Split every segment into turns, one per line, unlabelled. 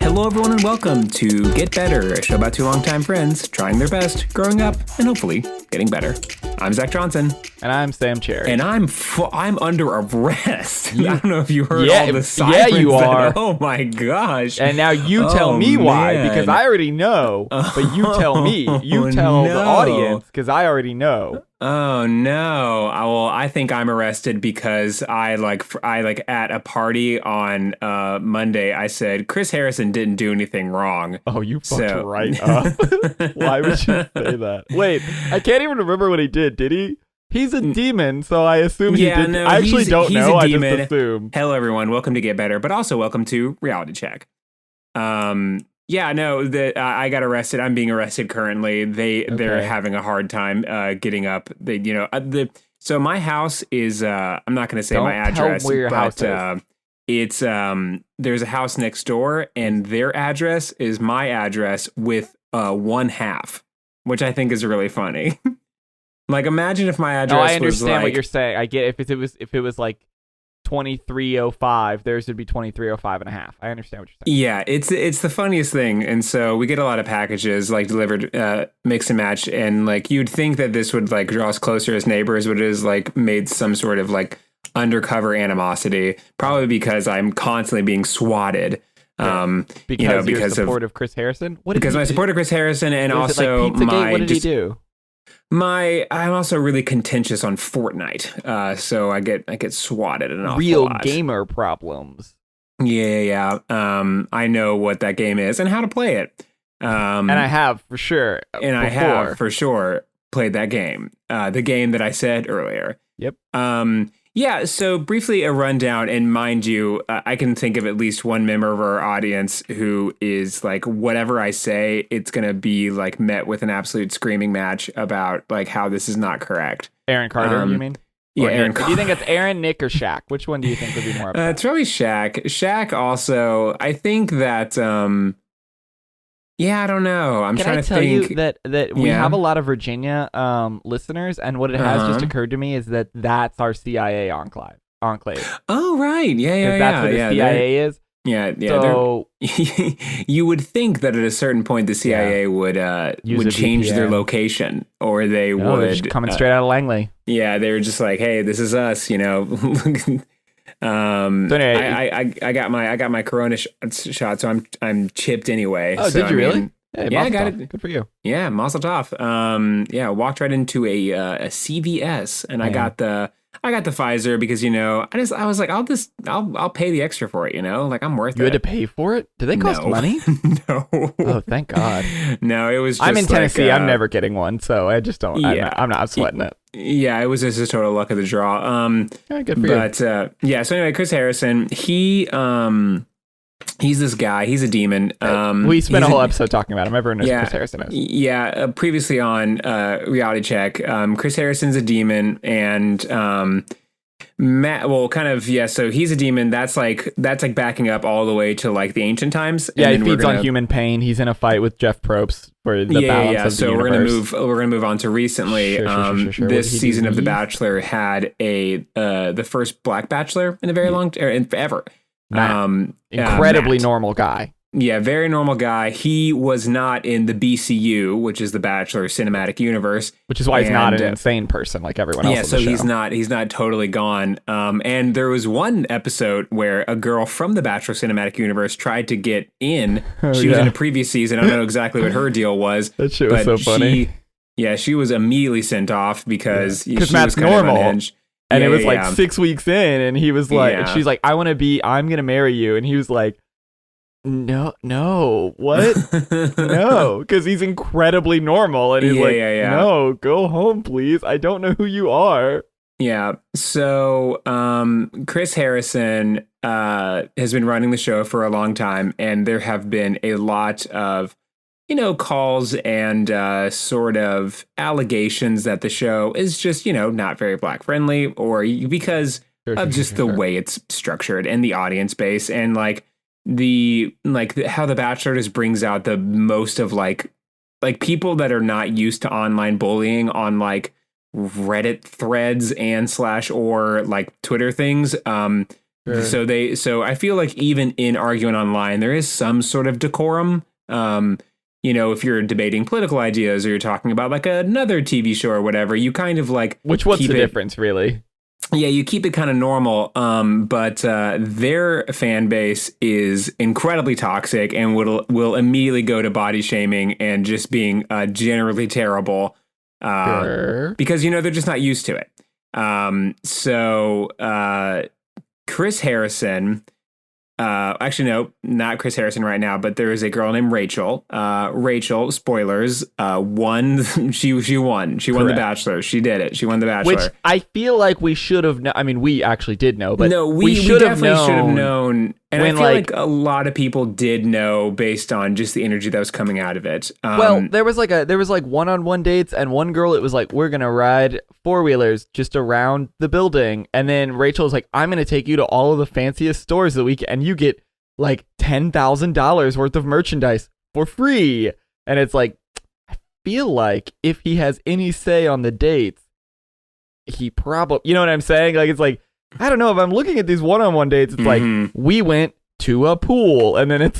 Hello, everyone, and welcome to Get Better, a show about two longtime friends trying their best, growing up, and hopefully getting better. I'm Zach Johnson.
And I'm Sam Cherry.
And I'm under arrest. I don't know if you heard all the sirens.
Yeah, you are.
Oh, my gosh.
And now you tell me why, because I already know. But you tell me. You tell the audience, because I already know.
Oh no! I think I'm arrested because I at a party on Monday. I said Chris Harrison didn't do anything wrong.
Oh, you fucked right up. Why would you say that? Wait, I can't even remember what he did. Did he? He's a demon, so I assume he did. No, I actually don't know. I just assume.
Hello, everyone. Welcome to Get Better, but also welcome to Reality Check. Yeah, no, I got arrested. I'm being arrested currently. They're having a hard time getting up. So my house is I'm not going to say my address,
tell where your house is.
It's there's a house next door, and their address is my address with 1/2, which I think is really funny. Like, imagine if my address was
I understand
like,
what you're saying. I get if it was like 2305, theirs would be 2305 and a half. I understand what you're saying.
Yeah, it's the funniest thing. And so we get a lot of packages like delivered, mix and match. And like, you'd think that this would like draw us closer as neighbors, but it has like made some sort of like undercover animosity, probably because I'm constantly being swatted.
Because your support of Chris Harrison?
Because my support of Chris Harrison, and also
Pizzagate? What did he do?
I'm also really contentious on Fortnite, so I get swatted an awful
Real
lot.
Gamer problems.
Yeah. I know what that game is and how to play it.
And I have for sure.
I have for sure played that game. The game that I said earlier.
Yep.
Yeah, so briefly a rundown, and mind you, I can think of at least one member of our audience who is like, whatever I say, it's going to be like met with an absolute screaming match about like how this is not correct.
Aaron Carter, you mean?
Yeah, Aaron Carter.
Do you think it's Aaron, Nick, or Shaq? Which one do you think would be more upset?
It's probably Shaq. Shaq also, I think that... Yeah, I don't know. I'm trying to think.
Can I tell you that we have a lot of Virginia listeners, and what it has just occurred to me is that that's our CIA enclave.
Oh, right. Yeah.
That's what the CIA is.
Yeah.
So
you would think that at a certain point the CIA would change their location, or they would
coming straight out of Langley.
Yeah, they were just like, hey, this is us, you know. So anyway, I got my Corona shot, so I'm chipped anyway.
Oh,
so,
did you really?
Hey, I got it.
Good for you.
Yeah, Mazel Tov. Walked right into a CVS, and I got the Pfizer because, you know, I was like, I'll pay the extra for it, you know, like I'm worth it.
You had to pay for it? Do they cost money?
No.
Oh, thank God.
No, it was just
I'm in Tennessee. I'm never getting one, so I just don't.
Yeah.
I'm not sweating it.
Yeah, it was just a total luck of the draw.
Good for you.
But so anyway, Chris Harrison, he's this guy. He's a demon.
We spent a whole episode talking about him. Everyone knows Chris Harrison is.
Yeah, previously on Reality Check, Chris Harrison's a demon, and so he's a demon. That's like backing up all the way to like the ancient times.
Yeah, he feeds on human pain. He's in a fight with Jeff Probst for the balance of the
so
universe.
we're gonna move on to recently.
Sure.
This season of The Bachelor had the first Black Bachelor in a very long forever.
Incredibly
Matt.
Normal guy.
Yeah, very normal guy. He was not in the BCU, which is the Bachelor Cinematic Universe,
which is why he's not an insane person like everyone else.
Yeah, so he's not totally gone. And there was one episode where a girl from the Bachelor Cinematic Universe tried to get in. She was in a previous season. I don't know exactly what her deal was.
That shit was so funny.
She was immediately sent off because
Matt's normal. And it was like 6 weeks in, and he was like, she's like, I'm going to marry you. And he was like, no, what? No, because he's incredibly normal. And he's no, go home, please. I don't know who you are.
Yeah. So Chris Harrison has been running the show for a long time, and there have been a lot of, calls and sort of allegations that the show is just, not very Black friendly, or because of just the way it's structured and the audience base, and how The Bachelor just brings out the most of like people that are not used to online bullying on like Reddit threads and / or like Twitter things.
Sure.
So I feel like even in arguing online, there is some sort of decorum. If you're debating political ideas or you're talking about like another TV show or whatever, you kind of like
what's the difference really?
Yeah, you keep it kind of normal. But their fan base is incredibly toxic and will immediately go to body shaming and just being generally terrible because they're just not used to it. Chris Harrison, actually, no, not Chris Harrison right now, but there is a girl named Rachel. Rachel, spoilers, won. She won. She won The Bachelor. She did it. She won The Bachelor.
Which I feel like we should have known. I mean, we actually did know, but
no, we definitely should have known. And I feel like a lot of people did know based on just the energy that was coming out of it.
Well, there was like one-on-one dates, and one girl, it was like, we're gonna ride four-wheelers just around the building, and then Rachel was like, I'm gonna take you to all of the fanciest stores of the week, and you get like $10,000 worth of merchandise for free. And it's like, I feel like if he has any say on the dates, he probably, you know what I'm saying? Like, it's like, I don't know, if I'm looking at these one-on-one dates, it's like, we went to a pool, and then it's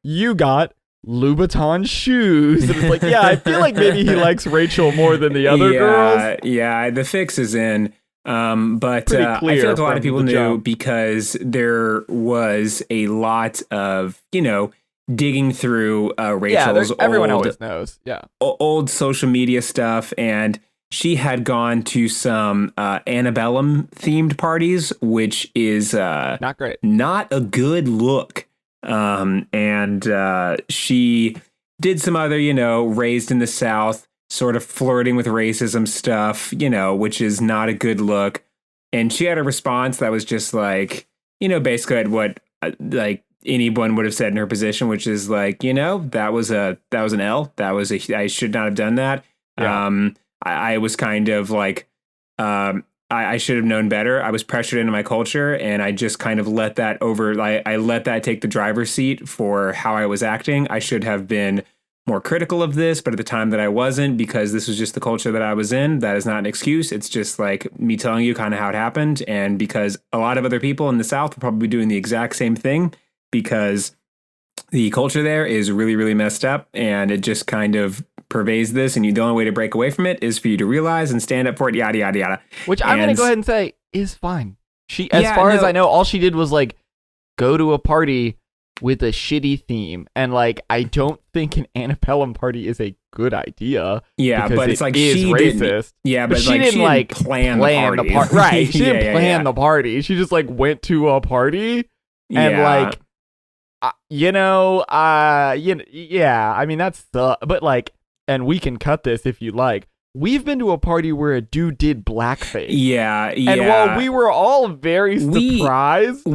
you got Louboutin shoes. And it's like, yeah, I feel like maybe he likes Rachel more than the other girls.
Yeah, the fix is in. But I feel like a lot of people knew because there was a lot of, digging through Rachel's
everyone always knows. Yeah.
Old social media stuff, and she had gone to some antebellum themed parties, which is
not great,
not a good look. And she did some other, raised in the South, sort of flirting with racism stuff, which is not a good look. And she had a response that was just like, basically what like anyone would have said in her position, which is like, that was an L. I should not have done that.
Yeah.
I was kind of like, I should have known better. I was pressured into my culture, and I just kind of let that I let that take the driver's seat for how I was acting. I should have been more critical of this, but at the time that I wasn't, because this was just the culture that I was in. That is not an excuse. It's just like me telling you kind of how it happened. And because a lot of other people in the South will probably be doing the exact same thing, because the culture there is really, really messed up, and it just kind of pervades this, and the only way to break away from it is for you to realize and stand up for it, yada, yada, yada.
Which I'm going to go ahead and say is fine. She, as far as I know, all she did was like go to a party with a shitty theme, and like I don't think an antebellum party is a good idea.
Yeah, but it's like
she racist.
Yeah,
but she didn't like
plan the party.
Right? She didn't plan the party. She just like went to a party and like, I mean that's but like. And we can cut this if you like. We've been to a party where a dude did blackface.
Yeah.
And while we were all very surprised,
the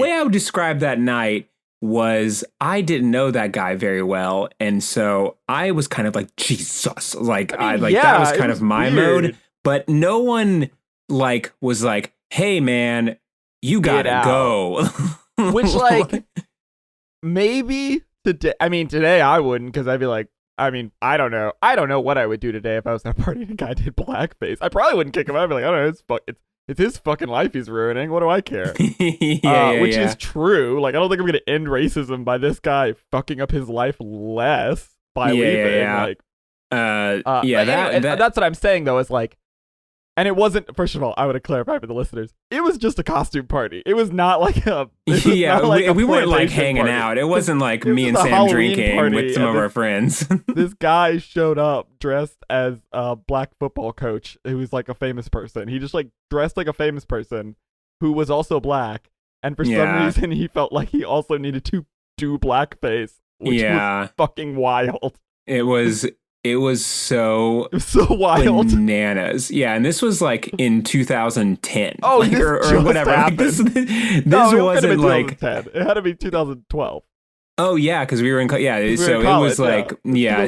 way I would describe that night was I didn't know that guy very well, and so I was kind of like, Jesus, like that was kind of my mode. But no one like was like, hey man, you gotta go.
Which like maybe. Today I wouldn't, because I'd be like, I don't know. I don't know what I would do today if I was at a party and a guy did blackface. I probably wouldn't kick him out. I'd be like, I don't know, it's his fucking life he's ruining. What do I care? Which is true. Like, I don't think I'm going to end racism by this guy fucking up his life less by leaving.
Yeah.
That's what I'm saying, though, is like, and it wasn't, first of all, I would have clarified for the listeners, it was just a costume party. It was not like a
we weren't like hanging out. It wasn't like me and Sam drinking with some of our friends.
This guy showed up dressed as a black football coach who was like a famous person. He just like dressed like a famous person who was also black. And for some reason, he felt like he also needed to do blackface, which was fucking wild.
It was so
wild,
bananas. Yeah, and this was like in 2010.
Oh,
like, or whatever. Like, this wasn't like
it had to be 2012.
Oh yeah, because we were in so it was like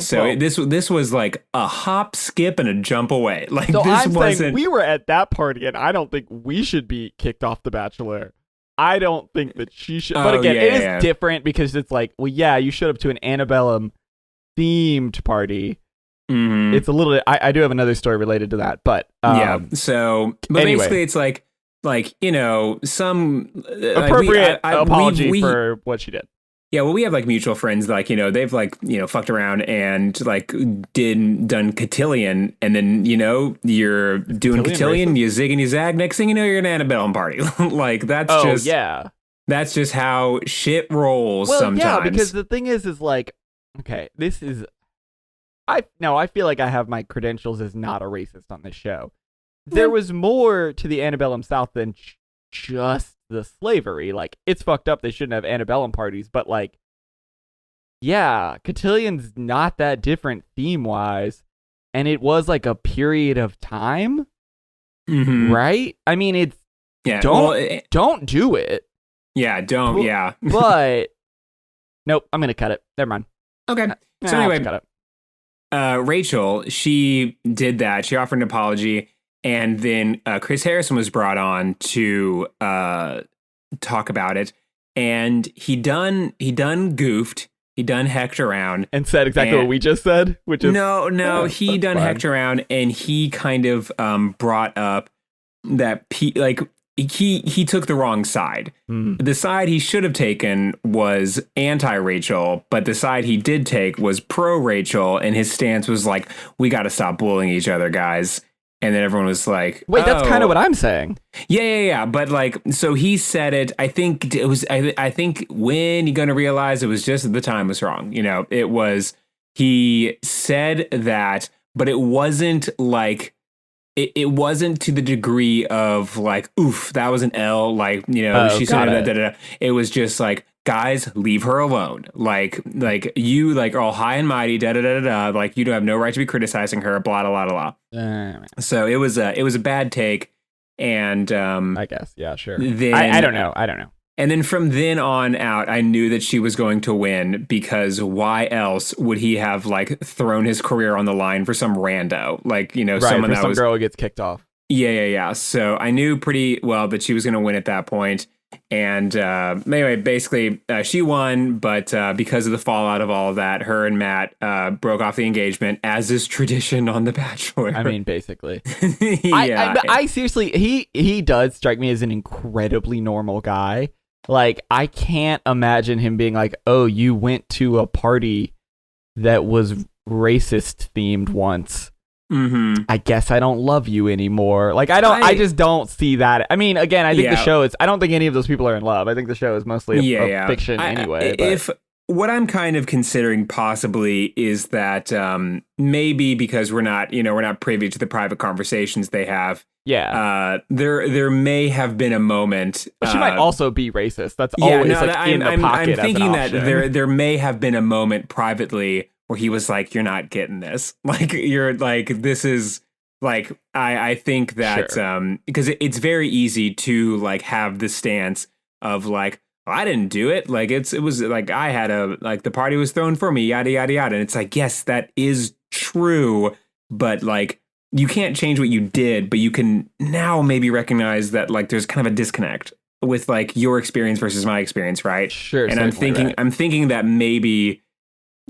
So this was like a hop, skip, and a jump away. Like
so
this
wasn't. Saying we were at that party, and I don't think we should be kicked off The Bachelor. I don't think that she should. But again, it is different because it's like, well, yeah, you showed up to an antebellum themed party.
Mhm.
It's a little. I do have another story related to that, but
Yeah. So, but
anyway.
basically, it's like some
appropriate apology
we
for what she did.
yeah. Well, we have like mutual friends, like they've like fucked around and like done cotillion, and then you're doing cotillion,
racist?
you zig and you zag. Next thing you know, you're an antebellum party. Like
Yeah.
that's just how shit rolls.
Well,
sometimes.
yeah, because the thing is like, okay, this is. I feel like I have my credentials as not a racist on this show. There was more to the antebellum South than just the slavery. Like, it's fucked up. They shouldn't have antebellum parties, but like, yeah, cotillion's not that different theme wise, and it was like a period of time, right? I mean, it's don't do it.
Yeah, don't. Yeah,
but nope, I'm gonna cut it. Never mind.
Okay. So anyway,
cut it.
Rachel, she did that. She offered an apology, and then Chris Harrison was brought on to talk about it, and he done goofed. He done hecked around
and said exactly what we just said, which is
he done hecked around, and he kind of brought up that he took the wrong side. The side he should have taken was anti-Rachel, but the side he did take was pro-Rachel, and his stance was like, we got to stop bullying each other, guys. And then everyone was like,
wait, that's kind of what I'm saying.
Yeah. But like, so he said it. I think it was, I think when you're going to realize it was just the time was wrong. It was, he said that, but it wasn't like, it wasn't to the degree of like, oof, that was an L. Like, she said that. It was just like, guys, leave her alone. Like you like are all high and mighty, like you don't have no right to be criticizing her, blah blah blah blah. So it was a bad take, and
I guess sure.
Then,
I don't know.
And then from then on out, I knew that she was going to win, because why else would he have like thrown his career on the line for some rando, like someone that
some
was
girl who gets kicked off.
Yeah. So I knew pretty well that she was going to win at that point. And anyway, basically, she won, but because of the fallout of all of that, her and Matt broke off the engagement, as is tradition on The Bachelor.
I mean, basically.
Yeah.
I seriously, he does strike me as an incredibly normal guy. Like, I can't imagine him being like, oh, you went to a party that was racist themed once. I guess I don't love you anymore. Like, I just don't see that. I mean, again, I think the show is, I don't think any of those people are in love. I think the show is mostly a fiction anyway.
If what I'm kind of considering possibly is that maybe because we're not privy to the private conversations they have.
Yeah.
There may have been a moment.
But she might also be racist. That's always in the pocket.
I'm thinking
as
that there may have been a moment privately where he was like, you're not getting this. Like, you're like, this is like, I think that, because it's very easy to like have the stance of like, I didn't do it. Like, it was like, I had the party was thrown for me, yada, yada, yada. And it's like, yes, that is true. But like, you can't change what you did, but you can now maybe recognize that like, there's kind of a disconnect with like your experience versus my experience. Right.
Sure.
And I'm thinking that maybe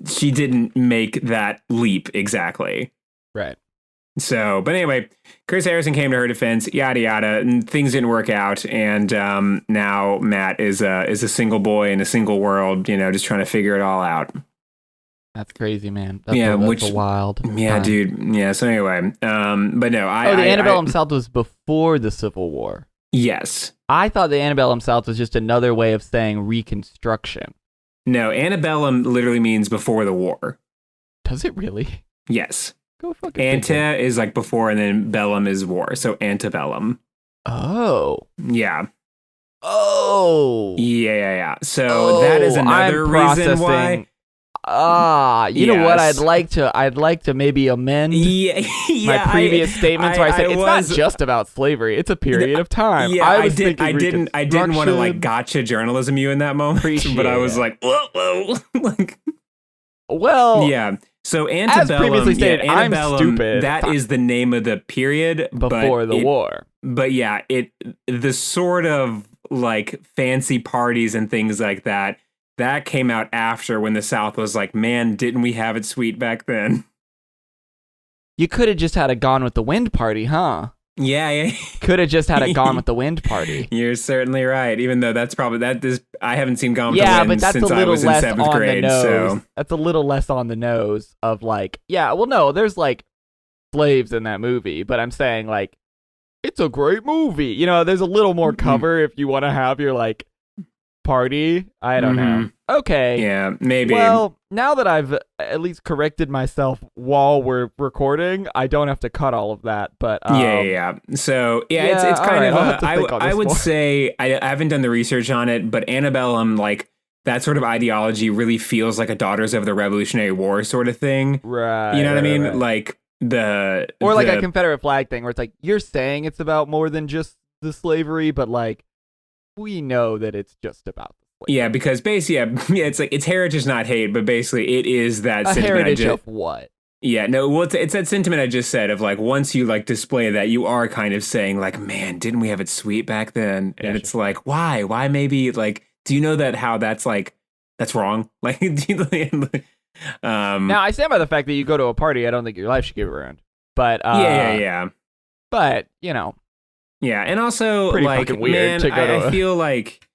she didn't make that leap exactly.
Right.
So, but anyway, Chris Harrison came to her defense, yada yada, and things didn't work out. And now Matt is a single boy in a single world, just trying to figure it all out.
That's crazy, man. That's wild.
Yeah, dude. Yeah. So anyway, but no,
the Antebellum South was before the Civil War.
Yes.
I thought the Antebellum South was just another way of saying Reconstruction.
No, antebellum literally means before the war.
Does it really?
Yes.
Go fucking
Ante is like before, and then bellum is war. So antebellum.
Oh.
Yeah.
Oh.
Yeah. So that is another reason why.
You know what? I'd like to maybe amend my previous statements where I said it's not just about slavery; it's a period of time.
Yeah, I didn't want to like gotcha journalism you in that moment, but I was like, whoa, like,
well,
yeah. So antebellum,
as previously stated, I'm stupid.
That is the name of the period
before the war.
But yeah, the sort of like fancy parties and things like that. That came out after, when the South was like, man, didn't we have it sweet back then?
You could have just had a Gone with the Wind party, huh?
Yeah.
Could have just had a Gone with the Wind party.
You're certainly right. Even though that's probably I haven't seen Gone with
Yeah,
the
but
Wind
that's a
since I
little
was in
less
7th
on the
grade.
nose.
So
That's a little less on the nose of like, yeah, well, no, there's like slaves in that movie, but I'm saying like, it's a great movie. You know, there's a little more cover if you want to have your like party. I don't know. Okay.
Yeah, maybe.
Well, now that I've at least corrected myself while we're recording, I don't have to cut all of that. But
yeah. So it's kind
right,
of
I'll have to think on this
I would
more.
say I haven't done the research on it, but Antebellum, like that sort of ideology really feels like a Daughters of the Revolutionary War sort of thing.
Right.
You know what I mean?
Right.
Like
like a Confederate flag thing where it's like, you're saying it's about more than just the slavery, but like we know that it's just about the slavery.
Yeah, because basically, it's like it's heritage, not hate, but basically it is that
a
sentiment.
Heritage of what?
Yeah, no, well, it's that sentiment I just said of like once you like display that, you are kind of saying like, man, didn't we have it sweet back then? And
Yeah,
it's like, why? Why maybe like, do you know that how that's like, that's wrong? Like,
Now, I stand by the fact that you go to a party, I don't think your life should get around. But
yeah.
But, you know.
Yeah, and also
Pretty
like,
fucking weird
man,
to go to
I feel like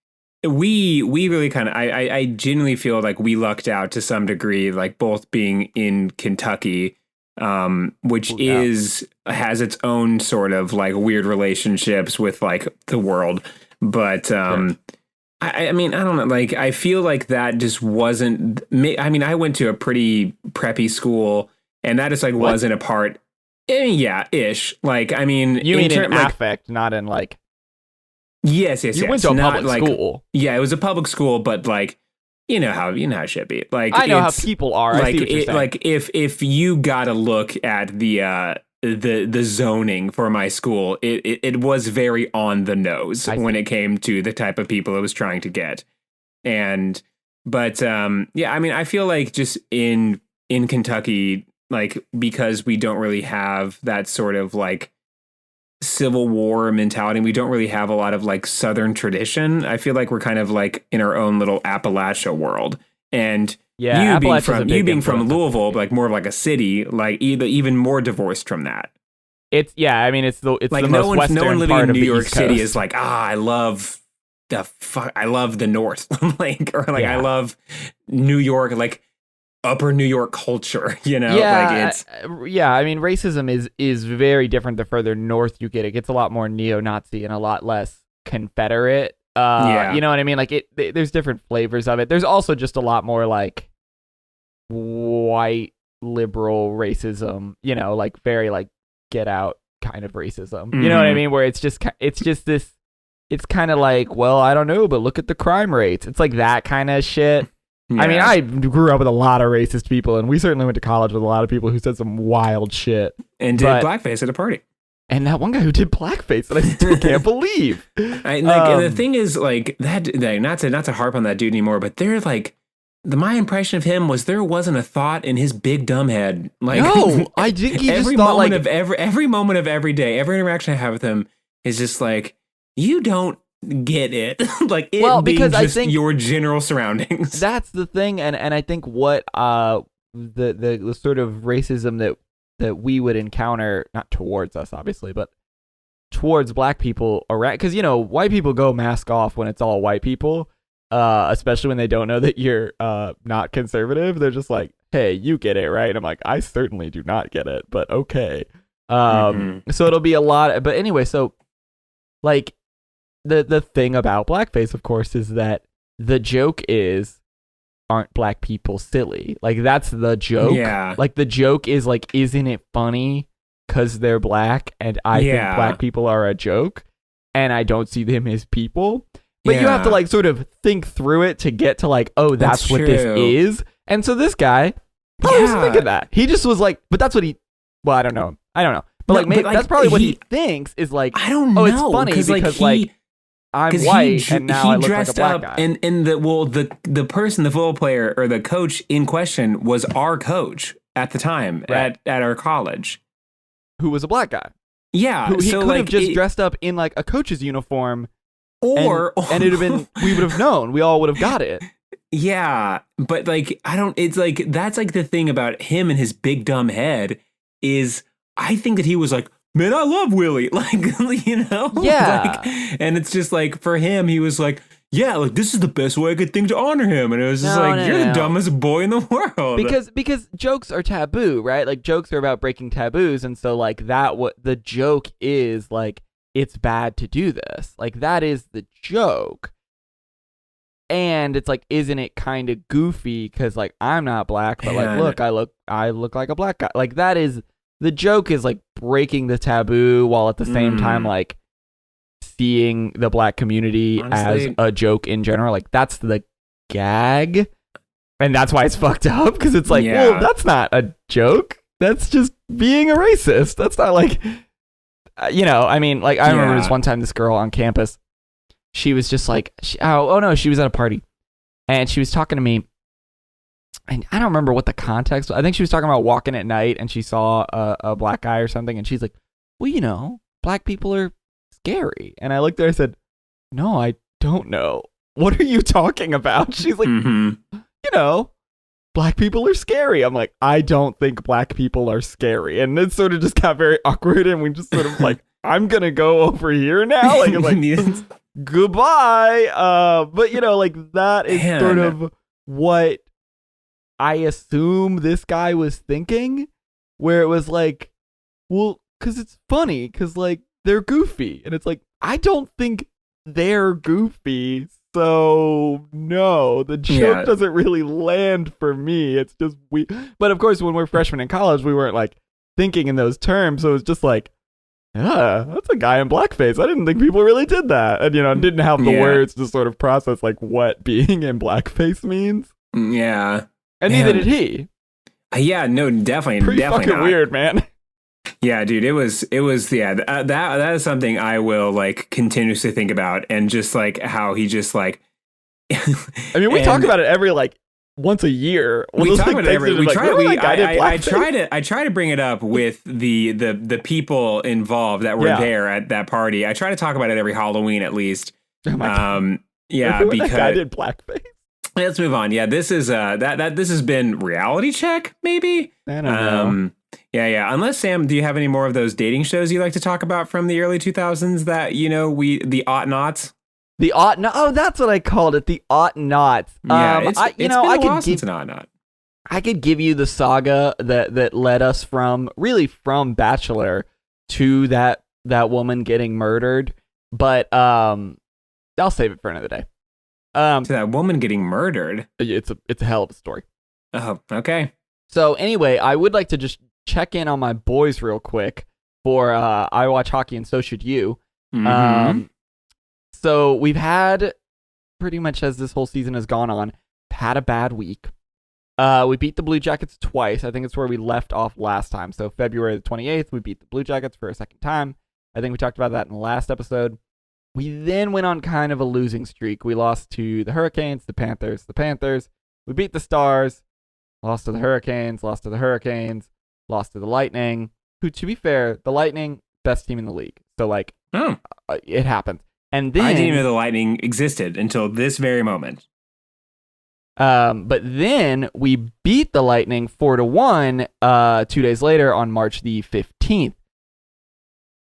we really kind of I genuinely feel like we lucked out to some degree, like both being in Kentucky, which has its own sort of like weird relationships with like the world, but I mean, I don't know, like I feel like that just wasn't. I mean, I went to a pretty preppy school, and that just like wasn't a part. Yeah, ish. Like, I mean,
you mean in affect, not in like.
Yes.
You went to a public school.
Yeah, it was a public school, but like, you know how it should be. Like,
I know how people are.
Like,
I see what you're saying.
Like if you got to look at the zoning for my school, it was very on the nose when it came to the type of people it was trying to get. But yeah, I mean, I feel like just in Kentucky, like because we don't really have that sort of like Civil War mentality, we don't really have a lot of like Southern tradition. I feel like we're kind of like in our own little Appalachia world. And you being from Louisville, like more of like a city, like even more divorced from that.
It's I mean, it's like the
no
most western
no one living
part
in
of
New
the
York
East
City
Coast.
is like, I love the North, like, or like I love New York, like upper New York culture, you know?
Yeah,
like it's
I mean, racism is very different the further north you get. It gets a lot more neo-Nazi and a lot less Confederate. You know what I mean? Like there's different flavors of it. There's also just a lot more like white liberal racism, you know, like very like get out kind of racism. You know what I mean? Where it's just this, it's kind of like, well, I don't know, but look at the crime rates. It's like that kind of shit. Yeah. I mean, I grew up with a lot of racist people, and we certainly went to college with a lot of people who said some wild shit.
And did blackface at a party.
And that one guy who did blackface that I still can't believe.
And the thing is, like, that not to harp on that dude anymore, but they're like, my impression of him was there wasn't a thought in his big dumb head. Like,
no, I think he
every
just thought
moment
like
of every moment of every day, every interaction I have with him is just like, you don't get it. Like it being
because
just
I think
your general surroundings.
That's the thing, and I think what the sort of racism that we would encounter, not towards us obviously, but towards black people around, because you know white people go mask off when it's all white people, especially when they don't know that you're not conservative. They're just like, hey, you get it, right? And I'm like, I certainly do not get it, but okay. So it'll be a lot, but anyway, so like the thing about blackface, of course, is that the joke is, aren't black people silly? Like that's the joke.
Yeah.
Like the joke is like, isn't it funny because they're black and I think black people are a joke and I don't see them as people. But you have to like sort of think through it to get to like, oh, that's what
true.
this is. And so this guy probably wasn't thinking that. He just was like, but that's what he. Well, I don't know. But like, maybe that's probably what he thinks is like.
I don't know.
Oh, it's funny because like I'm white and now I look like a black guy.
And the person, the football player or the coach in question was our coach at the time at our college,
who was a black guy.
Yeah,
who he could have just dressed up in like a coach's uniform, and it'd have been, we would have known. We all would have got it.
Yeah, but like it's like that's like the thing about him and his big dumb head is I think that he was like, man, I love Willie. Like, you know?
Yeah.
Like, and it's just like, for him, he was like, yeah, like, this is the best way I could think to honor him. And it was just you're the dumbest boy in the world.
Because jokes are taboo, right? Like, jokes are about breaking taboos. And so, like, what the joke is, like, it's bad to do this. Like, that is the joke. And it's like, isn't it kind of goofy? Because, like, I'm not black, but, like, look, I look like a black guy. Like, that is... The joke is, like, breaking the taboo while at the same time, like, seeing the black community as a joke in general. Like, that's the gag. And that's why it's fucked up, because it's like, well, that's not a joke. That's just being a racist. That's not, like, you know, I mean, like, I remember this one time, this girl on campus, she was just like, oh, no, she was at a party. And she was talking to me. And I don't remember what the context was. I think she was talking about walking at night and she saw a black guy or something. And she's like, well, you know, black people are scary. And I looked at her and said, no, I don't know. What are you talking about? She's like, you know, black people are scary. I'm like, I don't think black people are scary. And it sort of just got very awkward. And we just sort of like, I'm going to go over here now. Like goodbye. But, you know, like that is sort of what I assume this guy was thinking, where it was like, well, because it's funny, because, like, they're goofy. And it's like, I don't think they're goofy, so no, the joke doesn't really land for me. It's just But, of course, when we're freshmen in college, we weren't, like, thinking in those terms, so it's just like, yeah, that's a guy in blackface. I didn't think people really did that. And, you know, didn't have the words to sort of process, like, what being in blackface means.
Yeah.
And neither did he.
Yeah, no, definitely,
Pretty
definitely
fucking
not.
Weird, man.
Yeah, dude, it was, that is something I will, like, continuously think about, and just, like, how he just, like,
I mean, we talk about it every, like, once a year.
We talk about it every, I try to bring it up with the people involved that were there at that party. I try to talk about it every Halloween, at least.
Oh my God.
Yeah, because
that guy did blackface.
Let's move on. Yeah, this is this has been Reality Check, maybe.
I don't know.
Yeah. Unless, Sam, do you have any more of those dating shows you like to talk about from the early 2000s that, you know, the ought-nots?
The ought-not. Oh, that's what I called it. The ought-nots.
Yeah, it's been a while since an ought-not.
I could give you the saga that led us from Bachelor to that woman getting murdered, but I'll save it for another day.
To that woman getting murdered.
It's a hell of a story.
Oh, okay.
So anyway, I would like to just check in on my boys real quick for I watch hockey and so should you.
Mm-hmm.
So we've had, pretty much as this whole season has gone on, had a bad week. We beat the Blue Jackets twice. I think it's where we left off last time. So February the 28th, we beat the Blue Jackets for a second time. I think we talked about that in the last episode. We then went on kind of a losing streak. We lost to the Hurricanes, the Panthers. We beat the Stars, lost to the Hurricanes, lost to the Lightning, who, to be fair, the Lightning, best team in the league. So, like, it happened. And then,
I didn't even know the Lightning existed until this very moment.
But then we beat the Lightning 4-1 2 days later on March the 15th.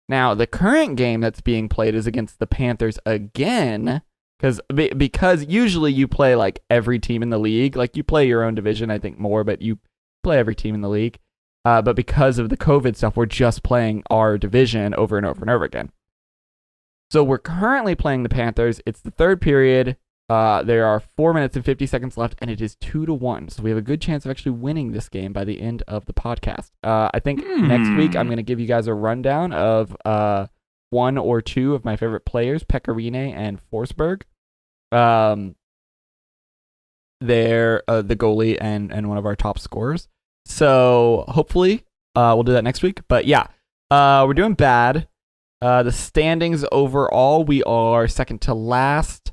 Now, the current game that's being played is against the Panthers again, because usually you play, like, every team in the league. Like, you play your own division, I think, more, but you play every team in the league. But because of the COVID stuff, we're just playing our division over and over and over again. So we're currently playing the Panthers. It's the third period. There are 4 minutes and 50 seconds left, and it is 2-1. So we have a good chance of actually winning this game by the end of the podcast. I think next week I'm going to give you guys a rundown of one or two of my favorite players, Pecorine and Forsberg. They're the goalie and one of our top scorers. So hopefully we'll do that next week. But yeah, we're doing bad. The standings overall, we are second to last.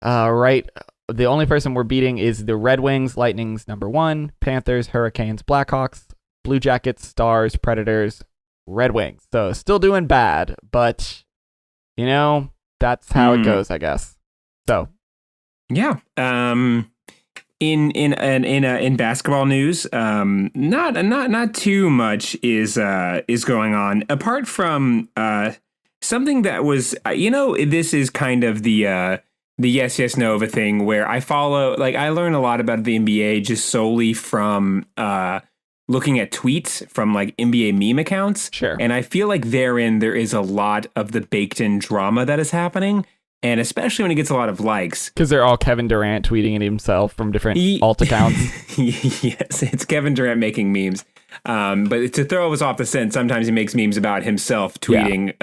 Right. The only person we're beating is the Red Wings. Lightning's number 1. Panthers, Hurricanes, Blackhawks, Blue Jackets, Stars, Predators, Red Wings. So still doing bad, but, you know, that's how it goes, I guess. So.
Yeah. in basketball news, not too much is going on apart from something that was this is kind of the yes yes no of a thing where I follow, like, I learn a lot about the NBA just solely from looking at tweets from like NBA meme accounts.
Sure.
And I feel like therein there is a lot of the baked in drama that is happening. And especially when he gets a lot of likes.
Because they're all Kevin Durant tweeting at himself from different alt accounts.
Yes, it's Kevin Durant making memes. But to throw us off the scent, sometimes he makes memes about himself tweeting.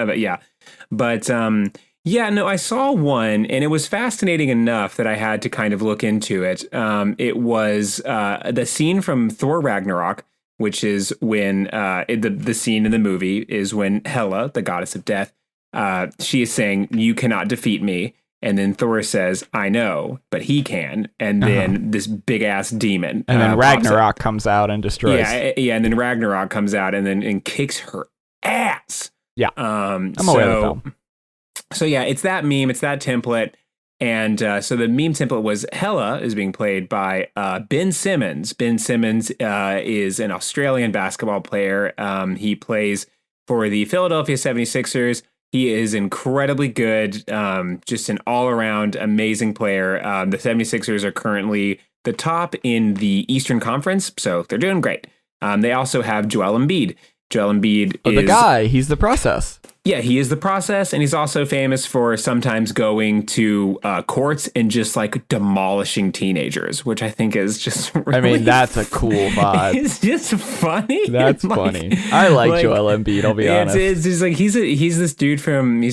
But no, I saw one and it was fascinating enough that I had to kind of look into it. It was the scene from Thor Ragnarok, which is when the scene in the movie is when Hela, the goddess of death, she is saying, "You cannot defeat me." And then Thor says, "I know, but he can." And then this big ass demon.
And then Ragnarok comes out and destroys.
Yeah. And then Ragnarok comes out and kicks her ass.
Yeah. I'm aware of the film.
So yeah, it's that meme. It's that template. And so the meme template was Hela is being played by Ben Simmons. Ben Simmons is an Australian basketball player. He plays for the Philadelphia 76ers. He is incredibly good, just an all-around amazing player. The 76ers are currently the top in the Eastern Conference, so they're doing great. They also have Joel Embiid. Joel Embiid is...
the guy. He's the process.
Yeah, he is the process, and he's also famous for sometimes going to courts and just like demolishing teenagers, which I think is just really
that's a cool vibe.
It's just funny.
That's funny. I like Joel Embiid, I'll be honest.
It's just like he's this dude from I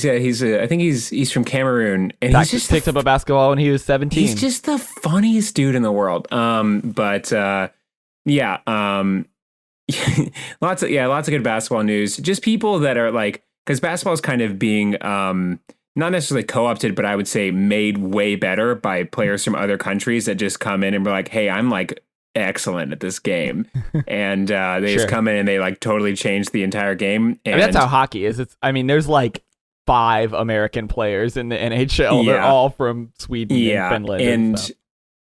think he's from Cameroon, and
he's just picked up a basketball when he was 17.
He's just the funniest dude in the world. Lots of good basketball news. Just people that are like, because basketball is kind of being not necessarily co-opted, but I would say made way better by players from other countries that just come in and be like, "Hey, I'm like excellent at this game," and they just come in and they like totally change the entire game. And
that's how hockey is. There's like 5 American players in the NHL. They're all from Sweden and Finland.
And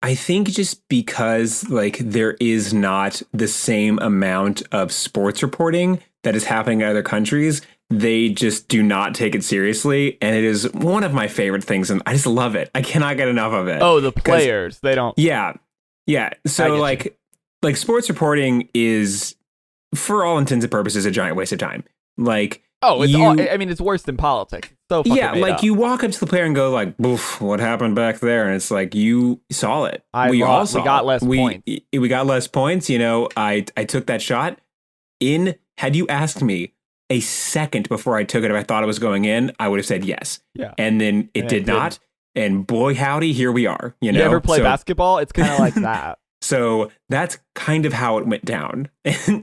I think just because like there is not the same amount of sports reporting that is happening in other countries, they just do not take it seriously. And it is one of my favorite things. And I just love it. I cannot get enough of it.
Oh, the players. They don't.
Yeah. Yeah. So like sports reporting is, for all intents and purposes, a giant waste of time. Like,
it's worse than politics. It's so fucking made up.
You walk up to the player and go like, "Boof, what happened back there?" And it's like, you saw it. We
got less points.
We got less points. I took that shot in. Had you asked me a second before I took it, if I thought it was going in, I would have said yes.
Yeah.
And then it did not. And boy, howdy, here we are. You
ever play basketball? It's kind of like that.
So that's kind of how it went down.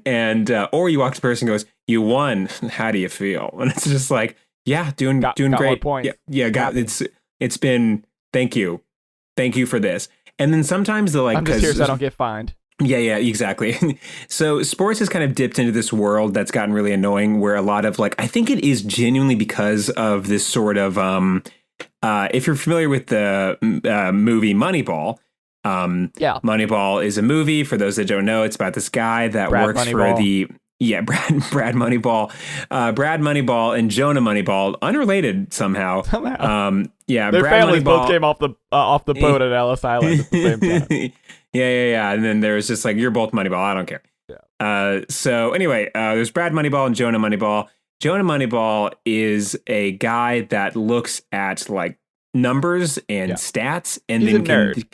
And or you walk to the person and goes, "You won. How do you feel?" And it's just like, yeah, doing great.
Point.
It's been, thank you for this. And then sometimes they're like,
I'm just here so I don't get fined.
Yeah, exactly. So sports has kind of dipped into this world that's gotten really annoying, where a lot of like, I think it is genuinely because of this sort of, if you're familiar with the movie Moneyball. Moneyball is a movie. For those that don't know, it's about this guy that works for the Brad Moneyball, Brad Moneyball and Jonah Moneyball, unrelated somehow.
Their
Brad
families
Moneyball,
both came off the boat at Ellis Island at the same time.
Yeah. And then there's just like, "You're both Moneyball. I don't care." Yeah. So anyway, there's Brad Moneyball and Jonah Moneyball. Jonah Moneyball is a guy that looks at like numbers and stats, and
he's
then
a nerd.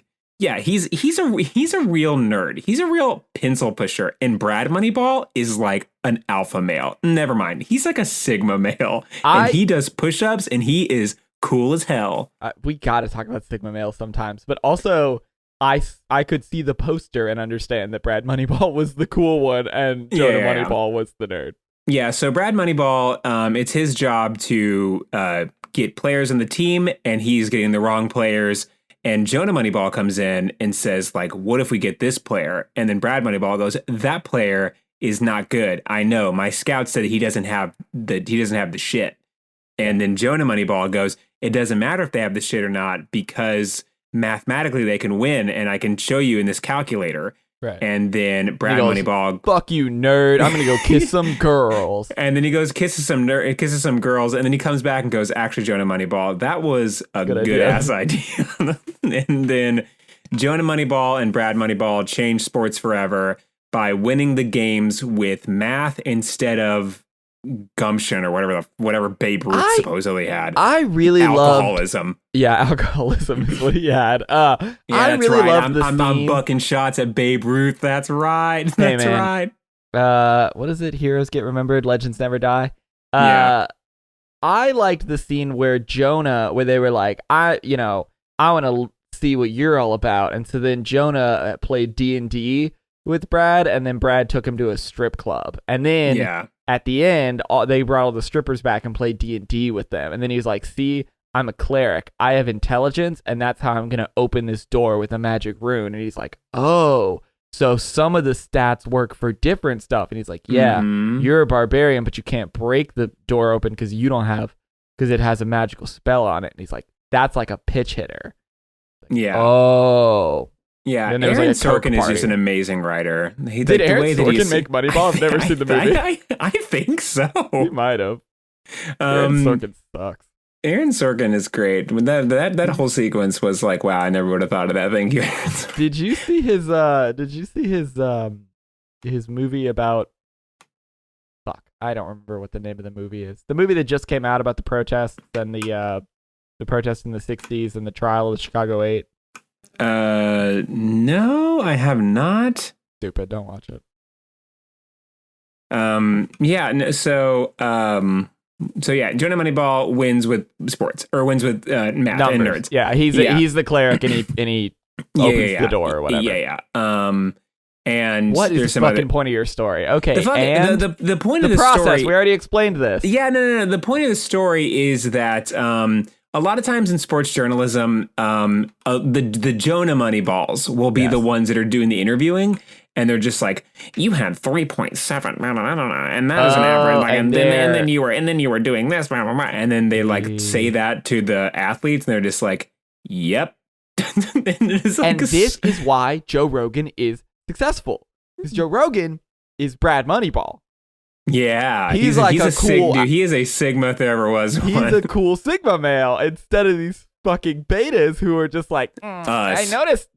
Yeah, he's a real nerd. He's a real pencil pusher. And Brad Moneyball is like an alpha male. Never mind. He's like a sigma male. And he does push-ups and he is cool as hell.
We got to talk about sigma male sometimes. But also, I could see the poster and understand that Brad Moneyball was the cool one and Jonah Moneyball was the nerd.
Yeah, so Brad Moneyball, it's his job to get players on the team, and he's getting the wrong players. And Jonah Moneyball comes in and says, like, "What if we get this player?" And then Brad Moneyball goes, "That player is not good. I know. My scout said he doesn't have the shit." And then Jonah Moneyball goes, "It doesn't matter if they have the shit or not, because mathematically they can win, and I can show you in this calculator.
Right.
And then Brad
goes,
Moneyball,
fuck you, nerd. I'm gonna go kiss some girls.
and then he goes kisses some girls, and then he comes back and goes, actually, Jonah Moneyball, that was a good ass idea. And then Jonah Moneyball and Brad Moneyball changed sports forever by winning the games with math instead of gumption or whatever Babe Ruth supposedly had.
I really
alcoholism.
Alcoholism is what he had. I really love the scene.
I'm bucking shots at Babe Ruth. That's right. That's right.
What is it? Heroes get remembered, legends never die. I liked the scene where they were like, I want to see what you're all about, and so then Jonah played D&D with Brad, and then Brad took him to a strip club, and then at the end, they brought all the strippers back and played D&D with them. And then he's like, see, I'm a cleric. I have intelligence, and that's how I'm going to open this door with a magic rune. And he's like, oh, so some of the stats work for different stuff. And he's like, yeah, you're a barbarian, but you can't break the door open because it has a magical spell on it. And he's like, that's like a pitch hitter.
Yeah.
Oh.
Yeah, Aaron Sorkin is just an amazing writer.
Did Aaron Sorkin make Moneyball? I've never seen the movie.
I think so.
He might have. Aaron Sorkin sucks.
Aaron Sorkin is great. That whole sequence was like, wow, I never would have thought of that. Thank you.
Did you see his movie about? Fuck, I don't remember what the name of the movie is. The movie that just came out about the protests and the protests in the '60s and the trial of the Chicago 8.
No, I have not.
Stupid, don't watch it.
So Jonah Moneyball wins with sports, or wins with math
Numbers.
and nerds.
Yeah, he's the cleric, and he opens the door or whatever.
And
what is the fucking point of your story? Okay,
the point of the
process.
Story,
we already explained this.
Yeah, no. The point of the story is that a lot of times in sports journalism, the Jonah Moneyballs will be the ones that are doing the interviewing, and they're just like, you had 3.7, and that is an average, and then you were doing this, and then they like say that to the athletes, and they're just like, yep.
And this is why Joe Rogan is successful, because Joe Rogan is Brad Moneyball.
Yeah,
he's a cool
sig dude. He is a Sigma if there ever was
He's
one.
a cool Sigma male instead of these fucking betas who are just like,
us.
I noticed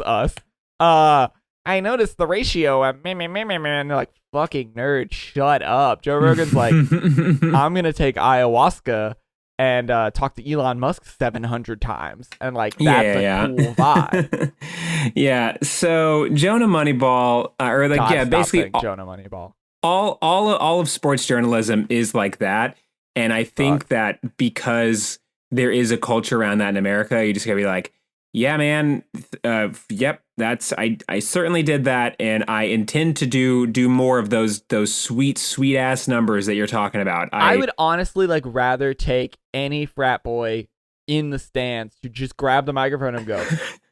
us. I noticed the ratio and they're like, fucking nerd, shut up. Joe Rogan's like, I'm gonna take ayahuasca and talk to Elon Musk 700 times, and like that's a cool vibe.
Yeah. So Jonah Moneyball, basically
Jonah Moneyball.
All of sports journalism is like that, and I think that because there is a culture around that in America, you just gotta be like, yeah, man, yep, I certainly did that, and I intend to do more of those sweet ass numbers that you're talking about.
I would honestly rather take any frat boy in the stands to just grab the microphone and go,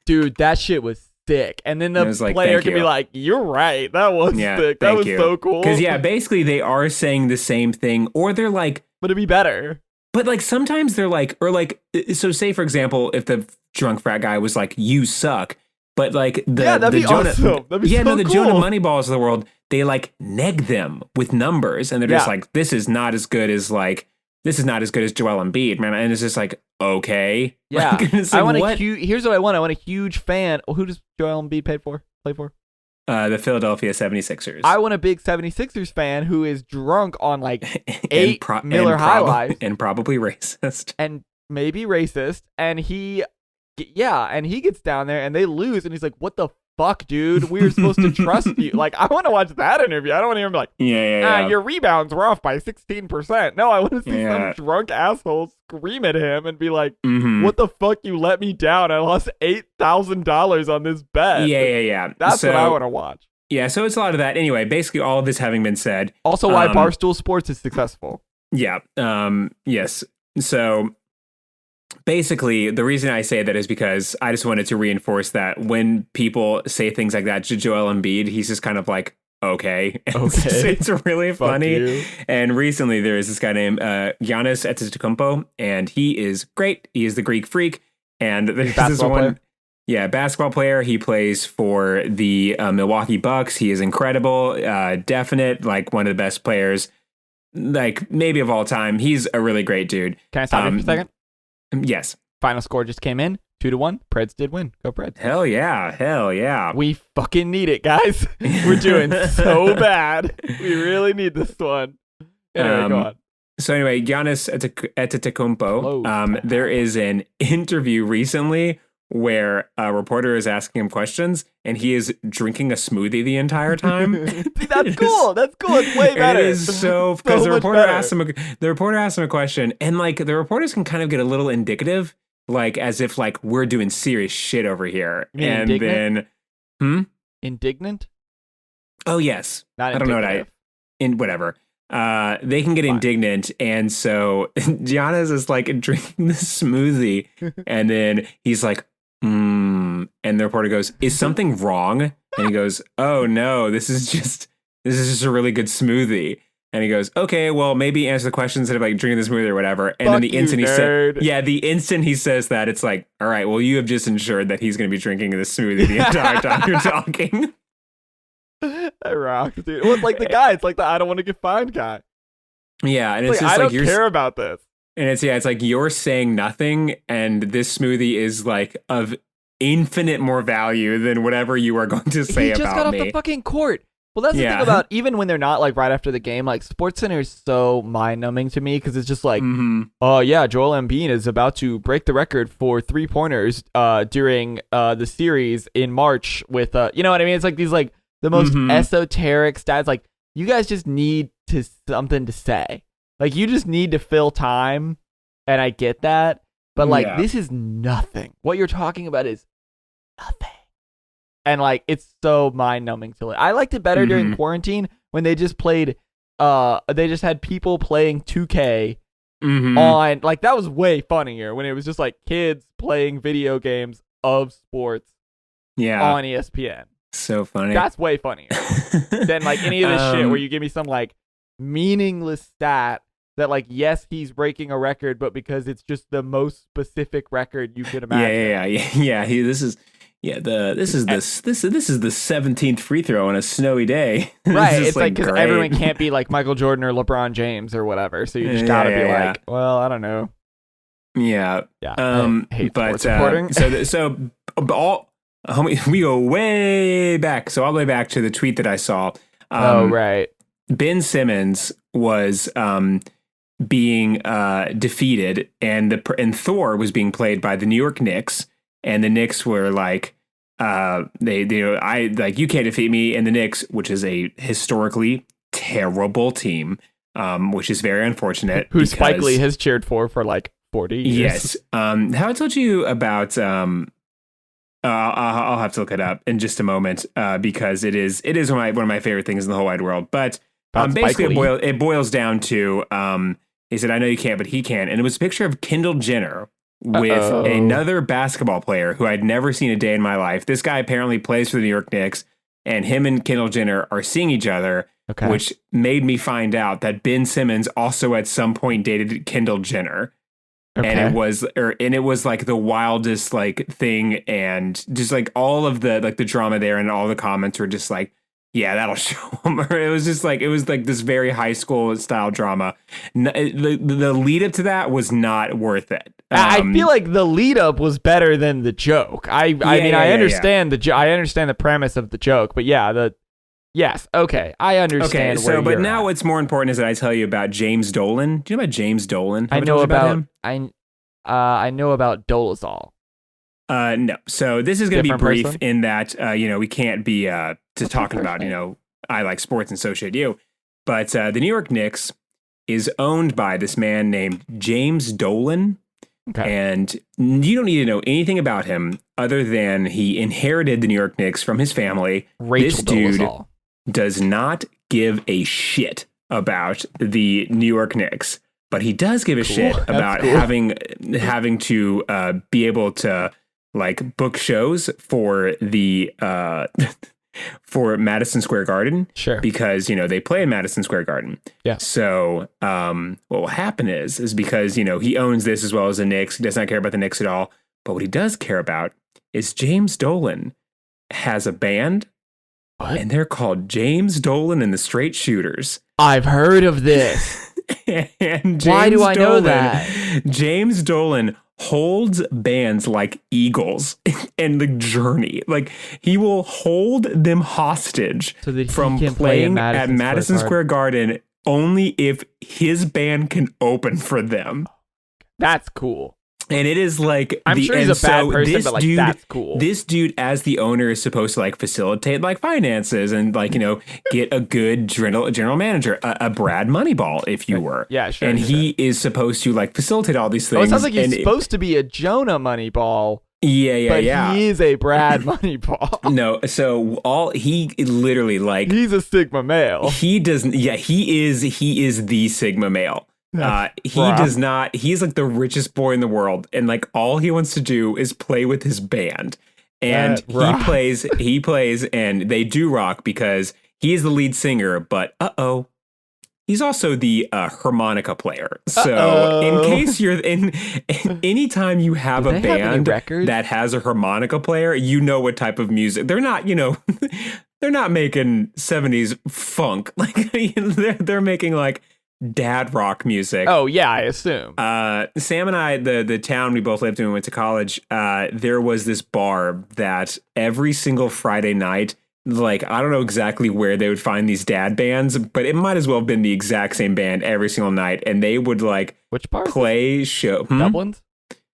dude, that shit was sick. And then the player can be like, you're right, that was sick. That was so cool.
Because basically they are saying the same thing, or they're like,
but it'd be better.
But like sometimes they're like, or like, so say for example, if the drunk frat guy was like, you suck, but like
that'd be
Jonah,
awesome. That'd be so
the
cool.
Jonah Moneyballs of the world, they like neg them with numbers, and they're just like, this is not as good as Joel Embiid, man. And it's just like, okay.
Yeah.
Like,
I want here's what I want. I want a huge fan. Who does Joel Embiid play for?
The Philadelphia 76ers.
I want a big 76ers fan who is drunk on like 8 Miller High Life.
And probably racist.
And maybe racist. And he gets down there and they lose. And he's like, what the fuck, dude? We were supposed to trust you. Like, I want to watch that interview. I don't want to hear him be like, your rebounds were off by 16%. No, I want to see some drunk asshole scream at him and be like, what the fuck, you let me down. I lost $8,000 on this bet.
Yeah.
That's what I want to watch.
Yeah, so it's a lot of that. Anyway, basically all of this having been said.
Also why Barstool Sports is successful.
Yeah. Yes. So basically, the reason I say that is because I just wanted to reinforce that when people say things like that to Joel Embiid, he's just kind of like, okay. It's really funny. And recently there is this guy named Giannis Antetokounmpo, and he is great. He is the Greek freak. And there's this one. Yeah, basketball player. He plays for the Milwaukee Bucks. He is incredible, definite, like one of the best players, like maybe of all time. He's a really great dude.
Can I stop you for a second?
Yes.
Final score just came in. 2-1. Preds did win. Go Preds.
Hell yeah. Hell yeah.
We fucking need it, guys. We're doing so bad. We really need this one. Anyway, go on.
So anyway, Giannis Antetokounmpo, there is an interview recently where a reporter is asking him questions and he is drinking a smoothie the entire time.
That's cool. That's cool. It's way better.
It is so because the reporter asked him a question, and like the reporters can kind of get a little indicative, like as if like we're doing serious shit over here.
You mean
and
indignant?
then
Indignant?
Oh yes.
Not
I don't know what whatever. They can get indignant, and so Giannis is like drinking this smoothie, and then he's like, and the reporter goes, "Is something wrong?" And he goes, "Oh no, this is just a really good smoothie." And he goes, "Okay, well maybe answer the question instead of like drinking the smoothie or whatever." And then the instant the instant he says that, it's like, all right, well you have just ensured that he's going to be drinking this smoothie the entire time you're talking.
That rocks, dude. Well, it's like the guy. It's like the I don't want to get fined guy.
Yeah, and it's just
I
like
don't care about this.
And it's like you're saying nothing, and this smoothie is like of infinite more value than whatever you are going to say about me.
He just got off the fucking court. Well, that's the thing about even when they're not like right after the game, like SportsCenter is so mind-numbing to me because it's just like, oh yeah, Joel Embiid is about to break the record for 3-pointers during the series in March with you know what I mean? It's like these like the most esoteric stats. Like you guys just need something to say. Like you just need to fill time, and I get that, but like this is nothing. What you're talking about is nothing. And like it's so mind-numbing to it. I liked it better during quarantine when they just played they just had people playing 2K on, like that was way funnier when it was just like kids playing video games of sports on ESPN.
So funny.
That's way funnier than like any of this shit where you give me some like meaningless stat that like yes he's breaking a record, but because it's just the most specific record you could imagine.
This is the 17th free throw on a snowy day.
Right. It's like because everyone can't be like Michael Jordan or LeBron James or whatever, so you just gotta be like, well, I don't know.
Yeah.
I hate sports reporting.
We go way back. So all the way back to the tweet that I saw.
Right.
Ben Simmons was being defeated, and Thor was being played by the New York Knicks, and the Knicks were like, you can't defeat me, and the Knicks, which is a historically terrible team, which is very unfortunate.
Who Spike Lee has cheered for like 40 years.
Yes. How I told you about I'll have to look it up in just a moment because it is one of my favorite things in the whole wide world. But basically, it boils down to he said, "I know you can't, but he can," and it was a picture of Kendall Jenner with another basketball player who I'd never seen a day in my life. This guy apparently plays for the New York Knicks, and him and Kendall Jenner are seeing each other, which made me find out that Ben Simmons also at some point dated Kendall Jenner. Okay. And it was like the wildest like thing, and just like all of the like the drama there, and all the comments were just like, yeah, that'll show him. It was like this very high school style drama. The lead up to that was not worth it.
I feel like the lead up was better than the joke. I understand I understand the premise of the joke, but yes, okay, I understand.
Okay, but now what's more important is that I tell you about James Dolan. Do you know about James Dolan?
I know about
him.
I know about Dolezal.
No. So this is going to be brief
person?
in that we can't be talking about I like sports and so should you. But the New York Knicks is owned by this man named James Dolan. Okay. And you don't need to know anything about him other than he inherited the New York Knicks from his family.
This dude
Dolezal does not give a shit about the New York Knicks, but he does give a shit about having to be able to like book shows for the for Madison Square Garden.
Sure.
Because they play in Madison Square Garden.
Yeah.
So what will happen is because he owns this as well as the Knicks. He does not care about the Knicks at all. But what he does care about is James Dolan has a band,
What?
and they're called James Dolan and the Straight Shooters.
I've heard of this.
And
Why do I know
Dolan,
that?
James Dolan holds bands like Eagles and The Journey. Like, he will hold them hostage
So that he
from
can play in
playing at
Madison
Madison
Square
Square Garden only if his band can open for them.
That's cool.
And it is like,
I'm sure he's a bad person, but like that's cool.
This dude, as the owner, is supposed to like facilitate like finances and like, you know, get a good general manager, a Brad Moneyball, if you were.
Yeah, sure.
And
sure.
he is supposed to like facilitate all these things.
Oh, it sounds like he's
and
supposed to be a Jonah Moneyball.
Yeah,
but
yeah.
he is a Brad Moneyball.
No, so he literally like
he's a Sigma male.
He doesn't. Yeah, he is the Sigma male. He does not. He's like the richest boy in the world, and like all he wants to do is play with his band. And he plays, and they do rock because he is the lead singer. But he's also the harmonica player. So in case you're anytime you have a band that has a harmonica player, you know what type of music. They're not, you know, they're not making 70s funk. Like they're making like dad rock music.
Oh yeah, I assume.
Sam and I, the town we both lived in when we went to college, there was this bar that every single Friday night, like, I don't know exactly where they would find these dad bands, but it might as well have been the exact same band every single night. And they would like
which bar?
Play show.
Dublin's?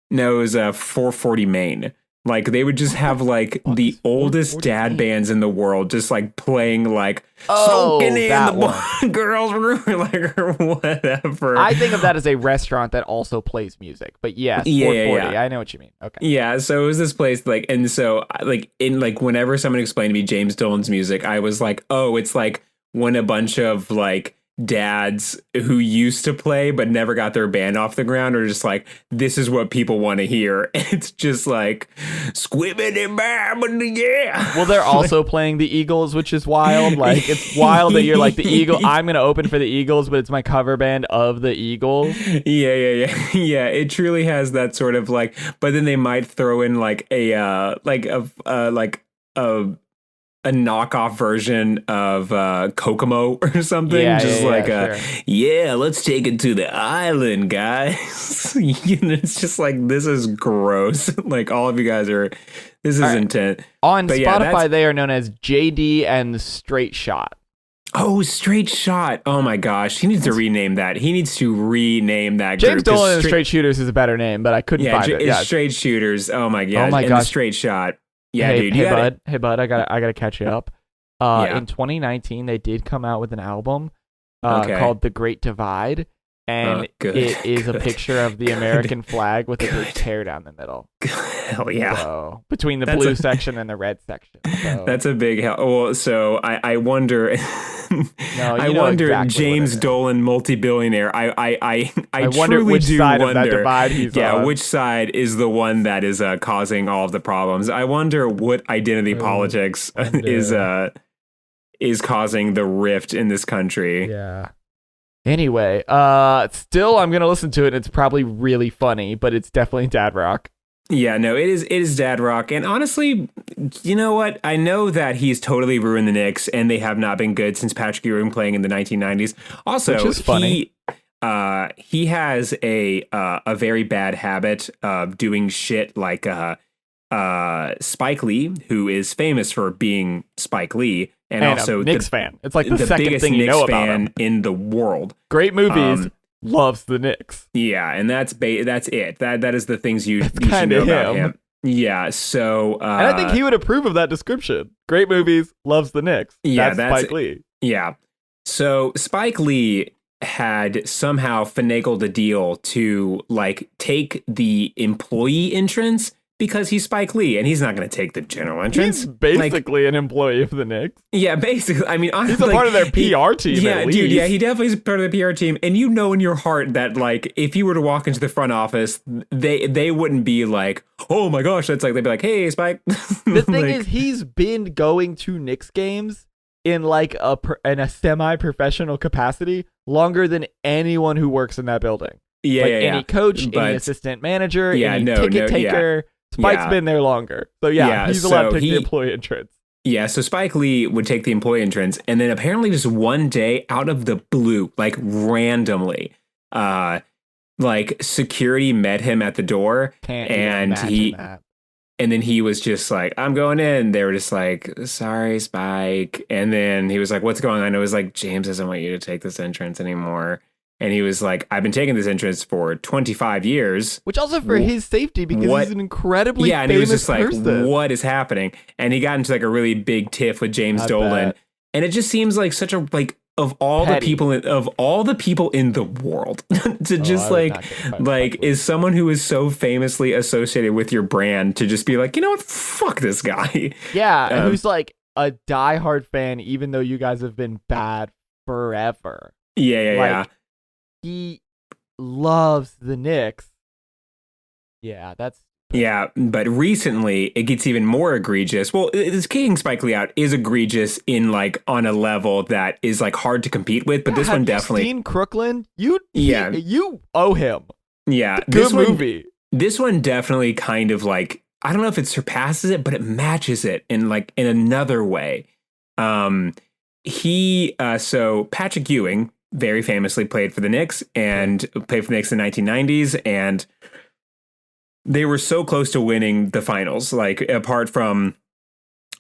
No, it was 440 Maine. Like they would just have like the oldest dad bands in the world, just like playing like soaking in the girls' room, like or whatever.
I think of that as a restaurant that also plays music, but yes, 440.
Yeah.
I know what you mean. Okay.
Yeah, so it was this place like, and so like in like whenever someone explained to me James Dolan's music, I was like, oh, it's like when a bunch of like dads who used to play but never got their band off the ground are just like, this is what people want to hear. It's just like squibbity babbity, yeah.
Well, they're also playing the Eagles, which is wild. Like it's wild that you're like the Eagle. I'm gonna open for the Eagles, but it's my cover band of the Eagles.
Yeah. It truly has that sort of like. But then they might throw in like a a knockoff version of Kokomo or something. Let's take it to the island, guys. It's just like, this is gross. Like all of you guys are, this is intense.
On Spotify, they are known as JD and Straight Shot.
Oh, Straight Shot. Oh my gosh. He needs to rename that. He needs to rename that group.
James Dolan and Straight Shooters is a better name, but I couldn't find it. Yeah,
Straight Shooters. Oh my gosh. And Straight Shot. Yeah,
hey,
dude.
Hey, bud. I gotta catch you up. In 2019, they did come out with an album called "The Great Divide," and it is a picture of the American flag with a big tear down the middle.
Hell yeah!
So, between the blue section and the red section. So.
That's a big hell. Well, so I wonder. I wonder, exactly James Dolan, multi-billionaire. I
wonder which side of that divide he's on.
Which side is the one that is causing all of the problems? I wonder what identity politics is causing the rift in this country.
Yeah. Anyway, still I'm gonna listen to it. It's probably really funny, but it's definitely dad rock.
Yeah, no, it is dad rock. And honestly, you know what? I know that he's totally ruined the Knicks, and they have not been good since Patrick Ewing playing in the 1990s. Also,
which is funny.
He has a very bad habit of doing shit like Spike Lee, who is famous for being Spike Lee, and also
a Knicks fan. It's like the second
biggest
thing you
Knicks
know about
fan
him
in the world.
Great movies. Loves the Knicks.
Yeah, and that's it. That is the things you should know about him. Yeah, so
and I think he would approve of that description. Great movies, loves the Knicks.
Yeah,
that's Spike Lee.
Yeah. So Spike Lee had somehow finagled a deal to like take the employee entrance because he's Spike Lee and he's not going to take the general entrance.
He's basically an employee of the Knicks.
Yeah, basically. I mean,
he's a part of their PR team.
Yeah, dude. Yeah, he definitely is part of the PR team. And you know in your heart that like if you were to walk into the front office, they wouldn't be like, oh my gosh, that's like they'd be like, hey, Spike.
The thing is, he's been going to Knicks games in like in a semi-professional capacity longer than anyone who works in that building.
Yeah,
any coach, any assistant manager, any ticket taker. Spike's been there longer. So he's allowed to take the employee entrance.
Yeah, so Spike Lee would take the employee entrance, and then apparently just one day out of the blue, like randomly, like security met him at the door, and then he was just like, I'm going in. They were just like, sorry, Spike. And then he was like, what's going on? It was like, James doesn't want you to take this entrance anymore. And he was like, I've been taking this entrance for 25 years.
Which also for his safety, because he's an incredibly famous person. Yeah, and he was just
like, what is happening? And he got into like a really big tiff with James Dolan. And it just seems like such a, like, of all the people in the world to just like is someone who is so famously associated with your brand to just be like, you know what? Fuck this guy.
Yeah. Who's like a diehard fan, even though you guys have been bad forever.
Yeah.
He loves the Knicks. Yeah,
but recently it gets even more egregious. Well, this kicking Spike Lee out is egregious in like on a level that is like hard to compete with. But this one definitely.
Have you seen Crooklyn? You owe him.
Yeah,
good movie.
This one definitely kind of like, I don't know if it surpasses it, but it matches it in another way. So Patrick Ewing very famously played for the Knicks and played for the Knicks in the 1990s. And they were so close to winning the finals. Like, apart from,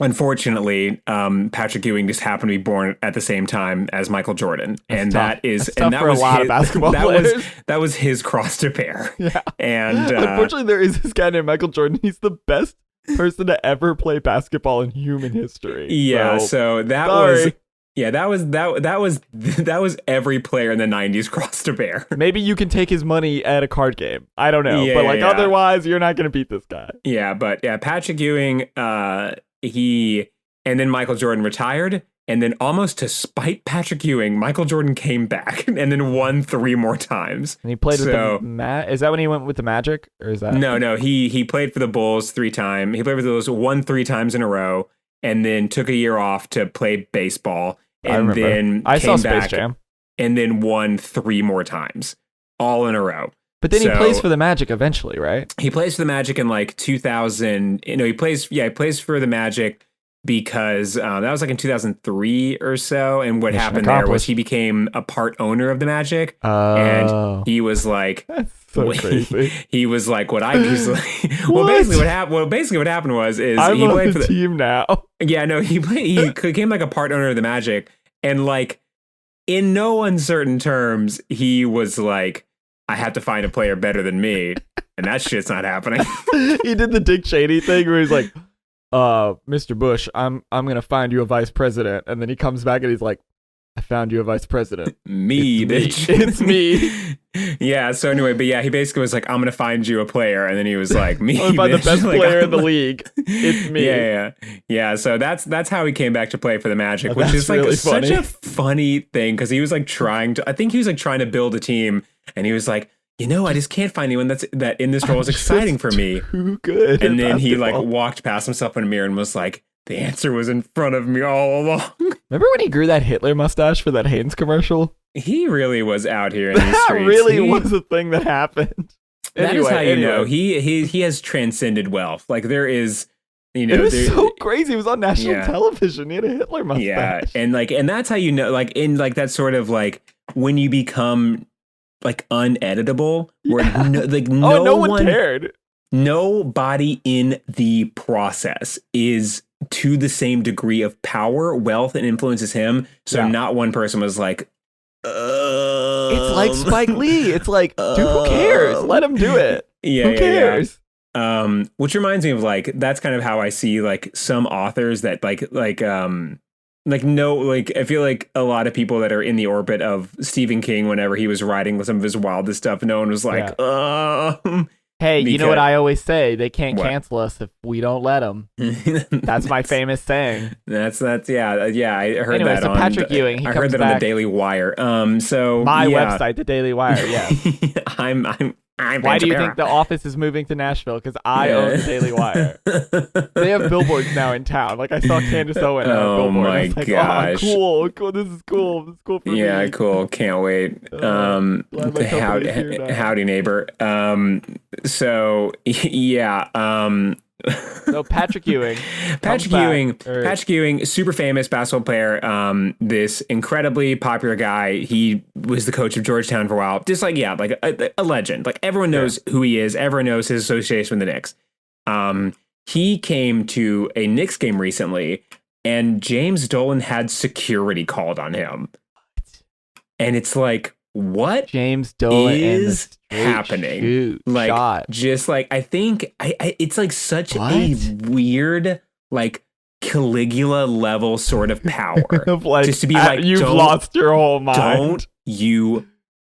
unfortunately, Patrick Ewing just happened to be born at the same time as Michael Jordan. And that was
a lot of basketball players.
That was his cross to bear.
Yeah.
And
unfortunately, there is this guy named Michael Jordan. He's the best person to ever play basketball in human history.
Yeah. So that was. Yeah, that was every player in the 90s cross to bear.
Maybe you can take his money at a card game. I don't know. But otherwise, you're not going to beat this guy.
Yeah, but Patrick Ewing, and then Michael Jordan retired. And then almost to spite Patrick Ewing, Michael Jordan came back and then won 3 more times.
And he played with is that when he went with the Magic? Or is that?
No. He played for the Bulls 3 times. He played for the Bulls, won 3 times in a row, and then took a year off to play baseball. And then
I saw Space Jam.
And then won 3 more times, all in a row.
But then he plays for the Magic eventually, right?
He plays for the Magic in like 2000. He plays for the Magic because that was like in 2003 or so. And what happened there was he became a part owner of the Magic. And he was like,
that's so crazy.
He was like, basically what happened was he played for the
team now.
Yeah, no, he became like a part owner of the Magic, and like in no uncertain terms, he was like, I have to find a player better than me, and that shit's not happening.
He did the Dick Cheney thing where he's like, Mr. Bush, I'm gonna find you a vice president, and then he comes back and he's like, I found you a vice president.
Me, bitch.
It's me.
Yeah, so anyway, but yeah, he basically was like, I'm going to find you a player. And then he was like, me,
I'm going to find the best player in the league. It's me.
Yeah, so that's how he came back to play for the Magic, which is like really such a funny thing, because he was like trying to build a team, and he was like, I just can't find anyone that in this role is exciting for me.
Too good.
And then he like walked past himself in a mirror and was like, the answer was in front of me all along.
Remember when he grew that Hitler mustache for that Hanes commercial?
He really was out here in these streets.
That really was a thing that happened.
That is how you know he has transcended wealth. Like, there is,
it was so crazy. He was on national television. He had a Hitler mustache.
Yeah, and that's how you know, like, in like that sort of like when you become like uneditable, where no one cared. Nobody in the process is to the same degree of power, wealth, and influence as him. So not one person was like,
it's like Spike Lee. It's like, dude, who cares? Let him do it. Who cares?
Yeah. Which reminds me of like, that's kind of how I see like some authors that I feel like a lot of people that are in the orbit of Stephen King, whenever he was writing some of his wildest stuff, no one was like,
hey, you know what I always say? They can't cancel us if we don't let them. That's my famous saying.
That's I heard that
so
on
Patrick Ewing.
I heard that on the Daily Wire. So
my website, the Daily Wire. Yeah,
I'm I'm
Why
Ben
do you
Shapiro.
think The Office is moving to Nashville? Because I own the Daily Wire. They have billboards now in town. Like I saw Candace Owen on a
Oh
billboard.
my
I was like,
gosh.
oh, cool. This is cool. This is cool for me.
Yeah, cool. Can't wait.
Glad my company is here now.
Howdy, neighbor. So yeah.
So Patrick Ewing.
Patrick Ewing, super famous basketball player. This incredibly popular guy. He was the coach of Georgetown for a while. Just like, yeah, like a legend. Like everyone knows who he is. Everyone knows his association with the Knicks. He came to a Knicks game recently, and James Dolan had security called on him. And it's like, what
James Dolan
is happening? Like,
shot.
just like, I think it's like such a weird, like Caligula level sort of power.
Like,
just to be like,
you've lost your whole mind.
Don't you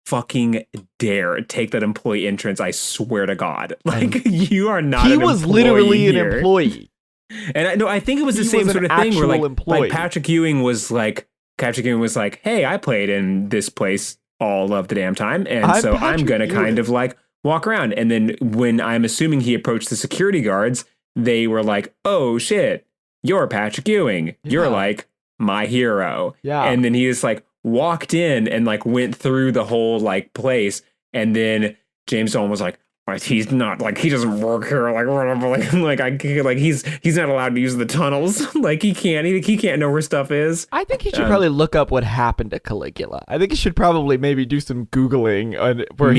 fucking dare take that employee entrance. I swear to God. Like, you are not.
He was literally an employee.
And I think it was the same sort of thing where like Patrick Ewing was like, hey, I played in this place all of the damn time. And I'm going to kind of like walk around. And then when I'm assuming he approached the security guards, they were like, oh shit, you're Patrick Ewing. You're like my hero.
Yeah.
And then he just like walked in and like went through the whole like place. And then James Dolan was like, he's not like, he doesn't work here, like whatever, like I can't, like he's not allowed to use the tunnels. Like he can't know where stuff is.
I think he should probably look up what happened to Caligula. I think he should probably maybe do some Googling on where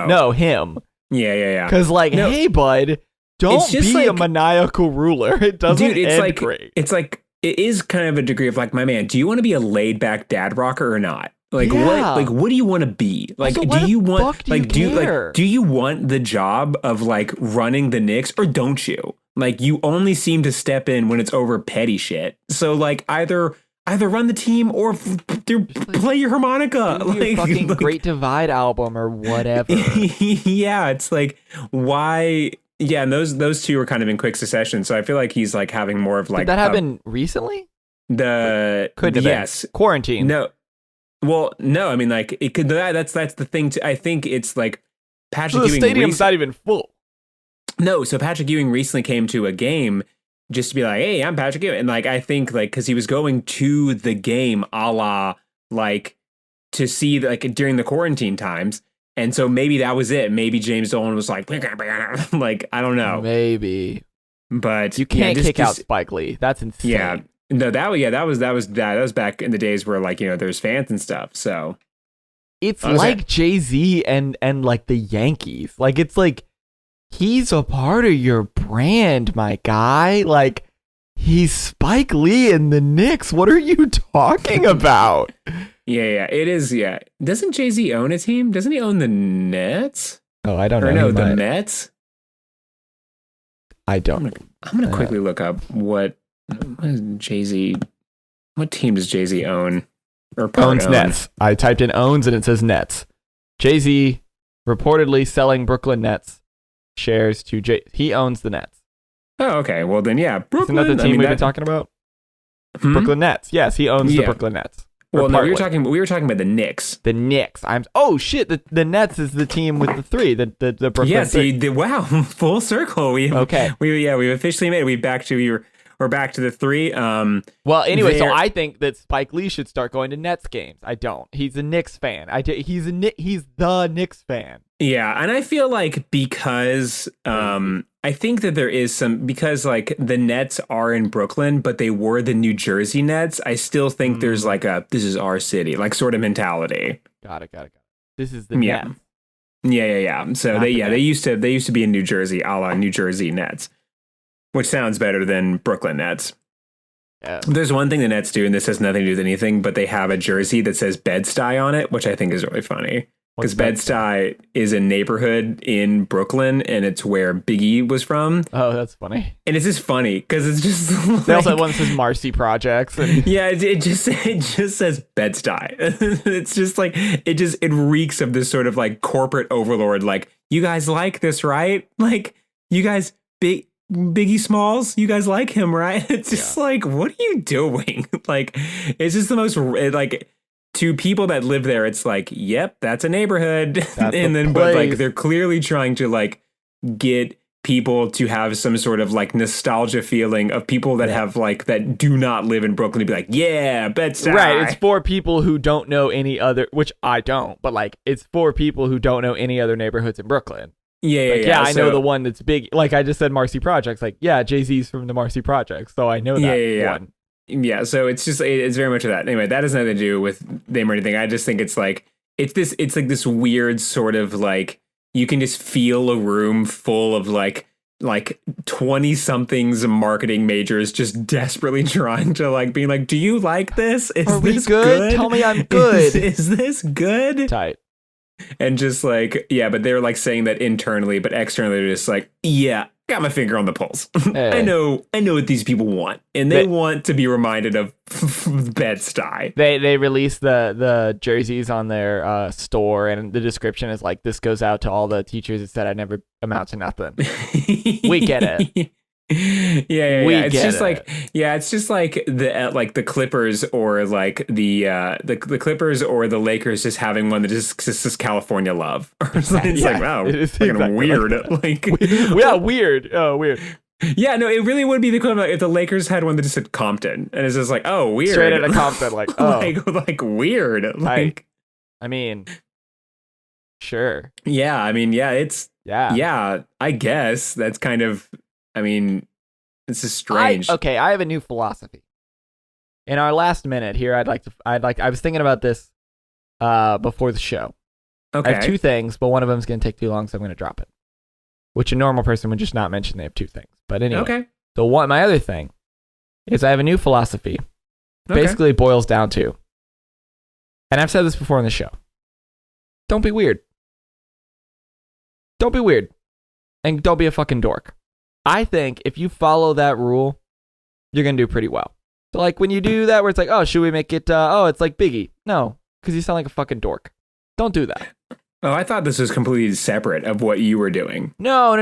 no, him.
Yeah.
Because like, hey bud, don't be like, a maniacal ruler. It doesn't end great.
It's like, it is kind of a degree of like, my man, do you want to be a laid back dad rocker or not? Like what do you want to be? Like,
also,
do you want
do
you want the job of like running the Knicks or don't you? Like, you only seem to step in when it's over petty shit. So like either run the team or play your harmonica.
Like fucking Great Divide album or whatever.
Yeah, it's like, why? Yeah, and those two were kind of in quick succession. So I feel like he's like having more of like.
Did that happen recently?
Could have been.
Quarantine.
No. Well, no, I mean, like, it could. That's the thing. I think it's like Patrick Ewing.
The stadium's not even full.
No, so Patrick Ewing recently came to a game just to be like, hey, I'm Patrick Ewing. And like, I think like, because he was going to the game a la like to see like during the quarantine times. And so maybe that was it. Maybe James Dolan was like, like, I don't know.
Maybe.
But
you can't kick out Spike Lee. That's insane.
Yeah. No, that was back in the days where like, you know, there's fans and stuff. So
it's like Jay-Z and like the Yankees. Like, it's like, he's a part of your brand, my guy. Like, he's Spike Lee in the Knicks. What are you talking about?
Yeah, it is. Yeah. Doesn't Jay-Z own a team? Doesn't he own the Nets?
Oh, I don't know.
Or no, the Mets?
I don't.
I'm going to quickly look up what Jay-Z, what team does Jay-Z own? Or
owns Nets. I typed in owns and it says Nets. Jay-Z reportedly selling Brooklyn Nets shares to he owns the Nets.
Oh, okay. Well then, yeah. Brooklyn.
Isn't that the team we've been talking about? Brooklyn Nets. Yes, he owns the Brooklyn Nets.
Well, no, we were talking about the Knicks.
The Knicks. Oh shit! The Nets is the team with the three. The Brooklyn.
Yes. Wow. Full circle. We've officially made it. We're back to the three.
Well, anyway, so I think that Spike Lee should start going to Nets games. I don't. He's a Knicks fan. He's the Knicks fan.
Yeah, and I feel like because I think that there is because like the Nets are in Brooklyn, but they were the New Jersey Nets. I still think there's like this is our city, like sort of mentality.
Got it. This is the Nets.
Yeah. So they used to be in New Jersey, a la New Jersey Nets. Which sounds better than Brooklyn Nets.
Yeah.
There's one thing the Nets do, and this has nothing to do with anything, but they have a jersey that says Bed-Stuy on it, which I think is really funny. Because Bed-Stuy is a neighborhood in Brooklyn, and it's where Big E was from.
Oh, that's funny.
And it's just funny, because it's just like,
they also have one that says Marcy Projects. And
yeah, it just says Bed-Stuy. It's just like, it reeks of this sort of like corporate overlord, like, you guys like this, right? Like, you guys, Biggie Smalls, you guys like him, right? It's just like, what are you doing? Like, it's just the most like to people that live there, it's like, yep, that's a neighborhood.
That's
and
a
then, but like,
place.
they're clearly trying to like get people to have some sort of like nostalgia feeling of people that have like that do not live in Brooklyn to be like, yeah, Bed-Stuy.
Right, it's for people who don't know any other, which I don't, but like it's for people who don't know any other neighborhoods in Brooklyn. Like, yeah, I know the one that's big. Like I just said, Marcy Projects. Like, yeah, Jay-Z's from the Marcy Projects, so I know that one.
Yeah, so it's just it's very much of that. Anyway, that has nothing to do with them or anything. I just think it's like it's like this weird sort of like you can just feel a room full of like 20 somethings marketing majors just desperately trying to like being like, do you like this?
Are we good? Tell me I'm good.
Is this good?
Tight.
And just like, yeah, but they're like saying that internally, but externally they're just like, yeah, got my finger on the pulse.
Hey.
I know what these people want. And they want to be reminded of Bed-Stuy.
They released the jerseys on their store, and the description is like, this goes out to all the teachers that said I never amount to nothing. We get it.
Yeah. It's
get
just
it.
like, yeah, it's just like the Clippers or like the Clippers or the Lakers just having one that just is California love. It's like, wow,
it's
fucking
exactly
weird.
like
Like,
yeah, weird. Oh, weird.
yeah, no, it really would be the equivalent if the Lakers had one that just said Compton, and it's just like, oh, weird.
Straight out of Compton, like, oh,
like weird. Like,
I mean, sure.
yeah, I mean, yeah, it's
Yeah.
I guess that's kind of. I mean, this is strange.
I have a new philosophy. In our last minute here, I was thinking about this before the show.
Okay.
I have two things, but one of them is going to take too long, so I'm going to drop it. Which a normal person would just not mention they have two things. But anyway.
Okay.
So my other thing is I have a new philosophy.
Okay.
Basically, it boils down to, and I've said this before on the show, don't be weird. Don't be weird. And don't be a fucking dork. I think if you follow that rule, you're going to do pretty well. So like when you do that where it's like, oh, should we make it, it's like Biggie. No, because you sound like a fucking dork. Don't do that.
Oh, I thought this was completely separate of what you were doing.
No.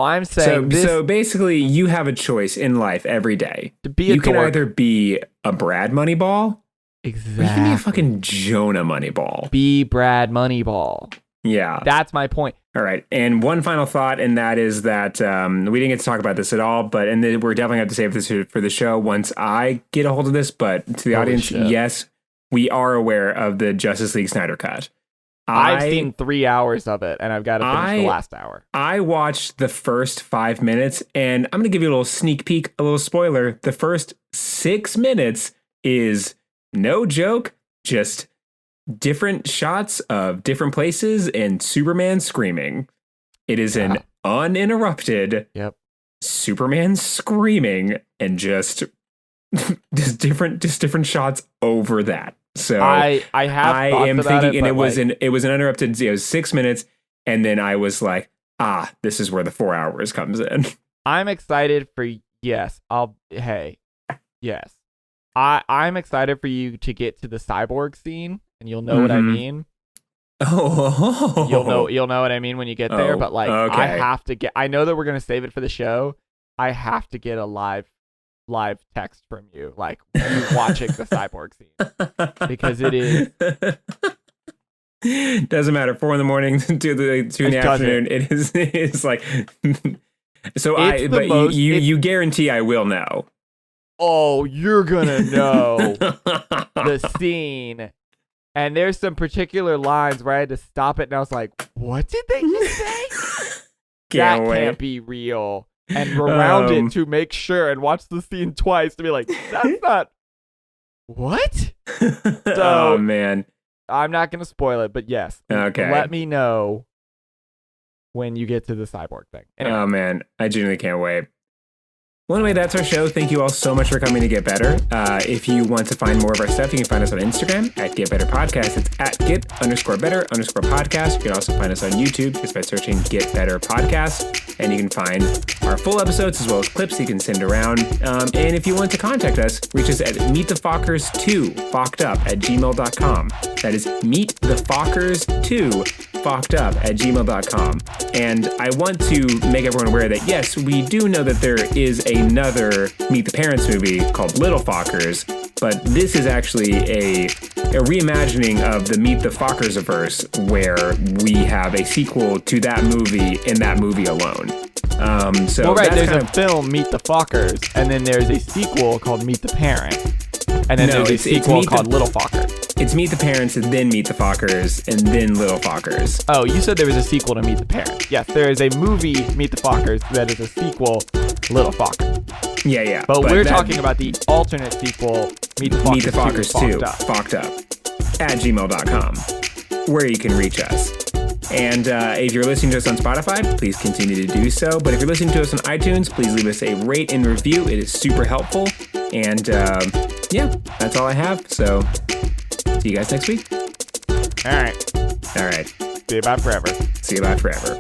I'm saying
so basically, you have a choice in life every day.
To be a
you can
dork.
either be a Brad Moneyball,
Exactly.
or you can be a fucking Jonah Moneyball.
Be Brad Moneyball.
Yeah.
That's my point.
All right. And one final thought, and that is that we didn't get to talk about this at all, but we're definitely going to have to save this for the show once I get a hold of this. But to the
Holy
audience,
shit.
yes, we are aware of the Justice League Snyder Cut.
I've seen 3 hours of it, and I've got to finish the last hour.
I watched the first 5 minutes, and I'm going to give you a little sneak peek, a little spoiler. The first 6 minutes is no joke, just different shots of different places and Superman screaming. It is an uninterrupted Superman screaming and just different shots over that. So
I am
thinking, and it was an uninterrupted 6 minutes, and then I was like, this is where the 4 hours comes in.
I'm excited for I'm excited for you to get to the cyborg scene, and you'll know what I mean.
Oh,
you'll know what I mean when you get there. But like,
okay.
I have to get. I know that we're gonna save it for the show. I have to get a live text from you, like you watching the cyborg scene, because it is.
Doesn't matter. 4 a.m. to 2 in the afternoon. It is. It's like. So you guarantee I will know.
Oh, you're gonna know the scene. And there's some particular lines where I had to stop it, and I was like, "What did they just say? Can't be real." And rewound it to make sure, and watch the scene twice to be like, "That's not what." So,
oh man,
I'm not gonna spoil it, but yes,
okay.
Let me know when you get to the cyborg thing. Anyway.
Oh man, I genuinely can't wait. Well, anyway, that's our show. Thank you all so much for coming to Get Better. If you want to find more of our stuff, you can find us on Instagram at Get Better Podcast. It's at Get_Better_Podcast. You can also find us on YouTube just by searching Get Better Podcast. And you can find our full episodes as well as clips you can send around. And if you want to contact us, reach us at meetthefockers2 fockedup@gmail.com. That is meetthefockers2 fockedup@gmail.com. And I want to make everyone aware that, yes, we do know that there is another Meet the Parents movie called Little Fockers, but this is actually a reimagining of the Meet the Fockers-averse, where we have a sequel to that movie in that movie alone. So
well, right,
that's
there's a film, Meet the Fockers, and then there's a sequel called Meet the Parent. And then there's a sequel called Little Fockers.
It's Meet the Parents and then Meet the Fockers and then Little Fockers.
Oh, you said there was a sequel to Meet the Parents. Yes, there is a movie, Meet the Fockers, that is a sequel, Little Fockers.
Yeah.
But we're talking about the alternate sequel, Meet the Fockers 2,
Focked Up, at gmail.com, where you can reach us. And if you're listening to us on Spotify, please continue to do so. But if you're listening to us on iTunes, please leave us a rate and review. It is super helpful. And yeah, that's all I have. So see you guys next week.
All right.
See you bye forever.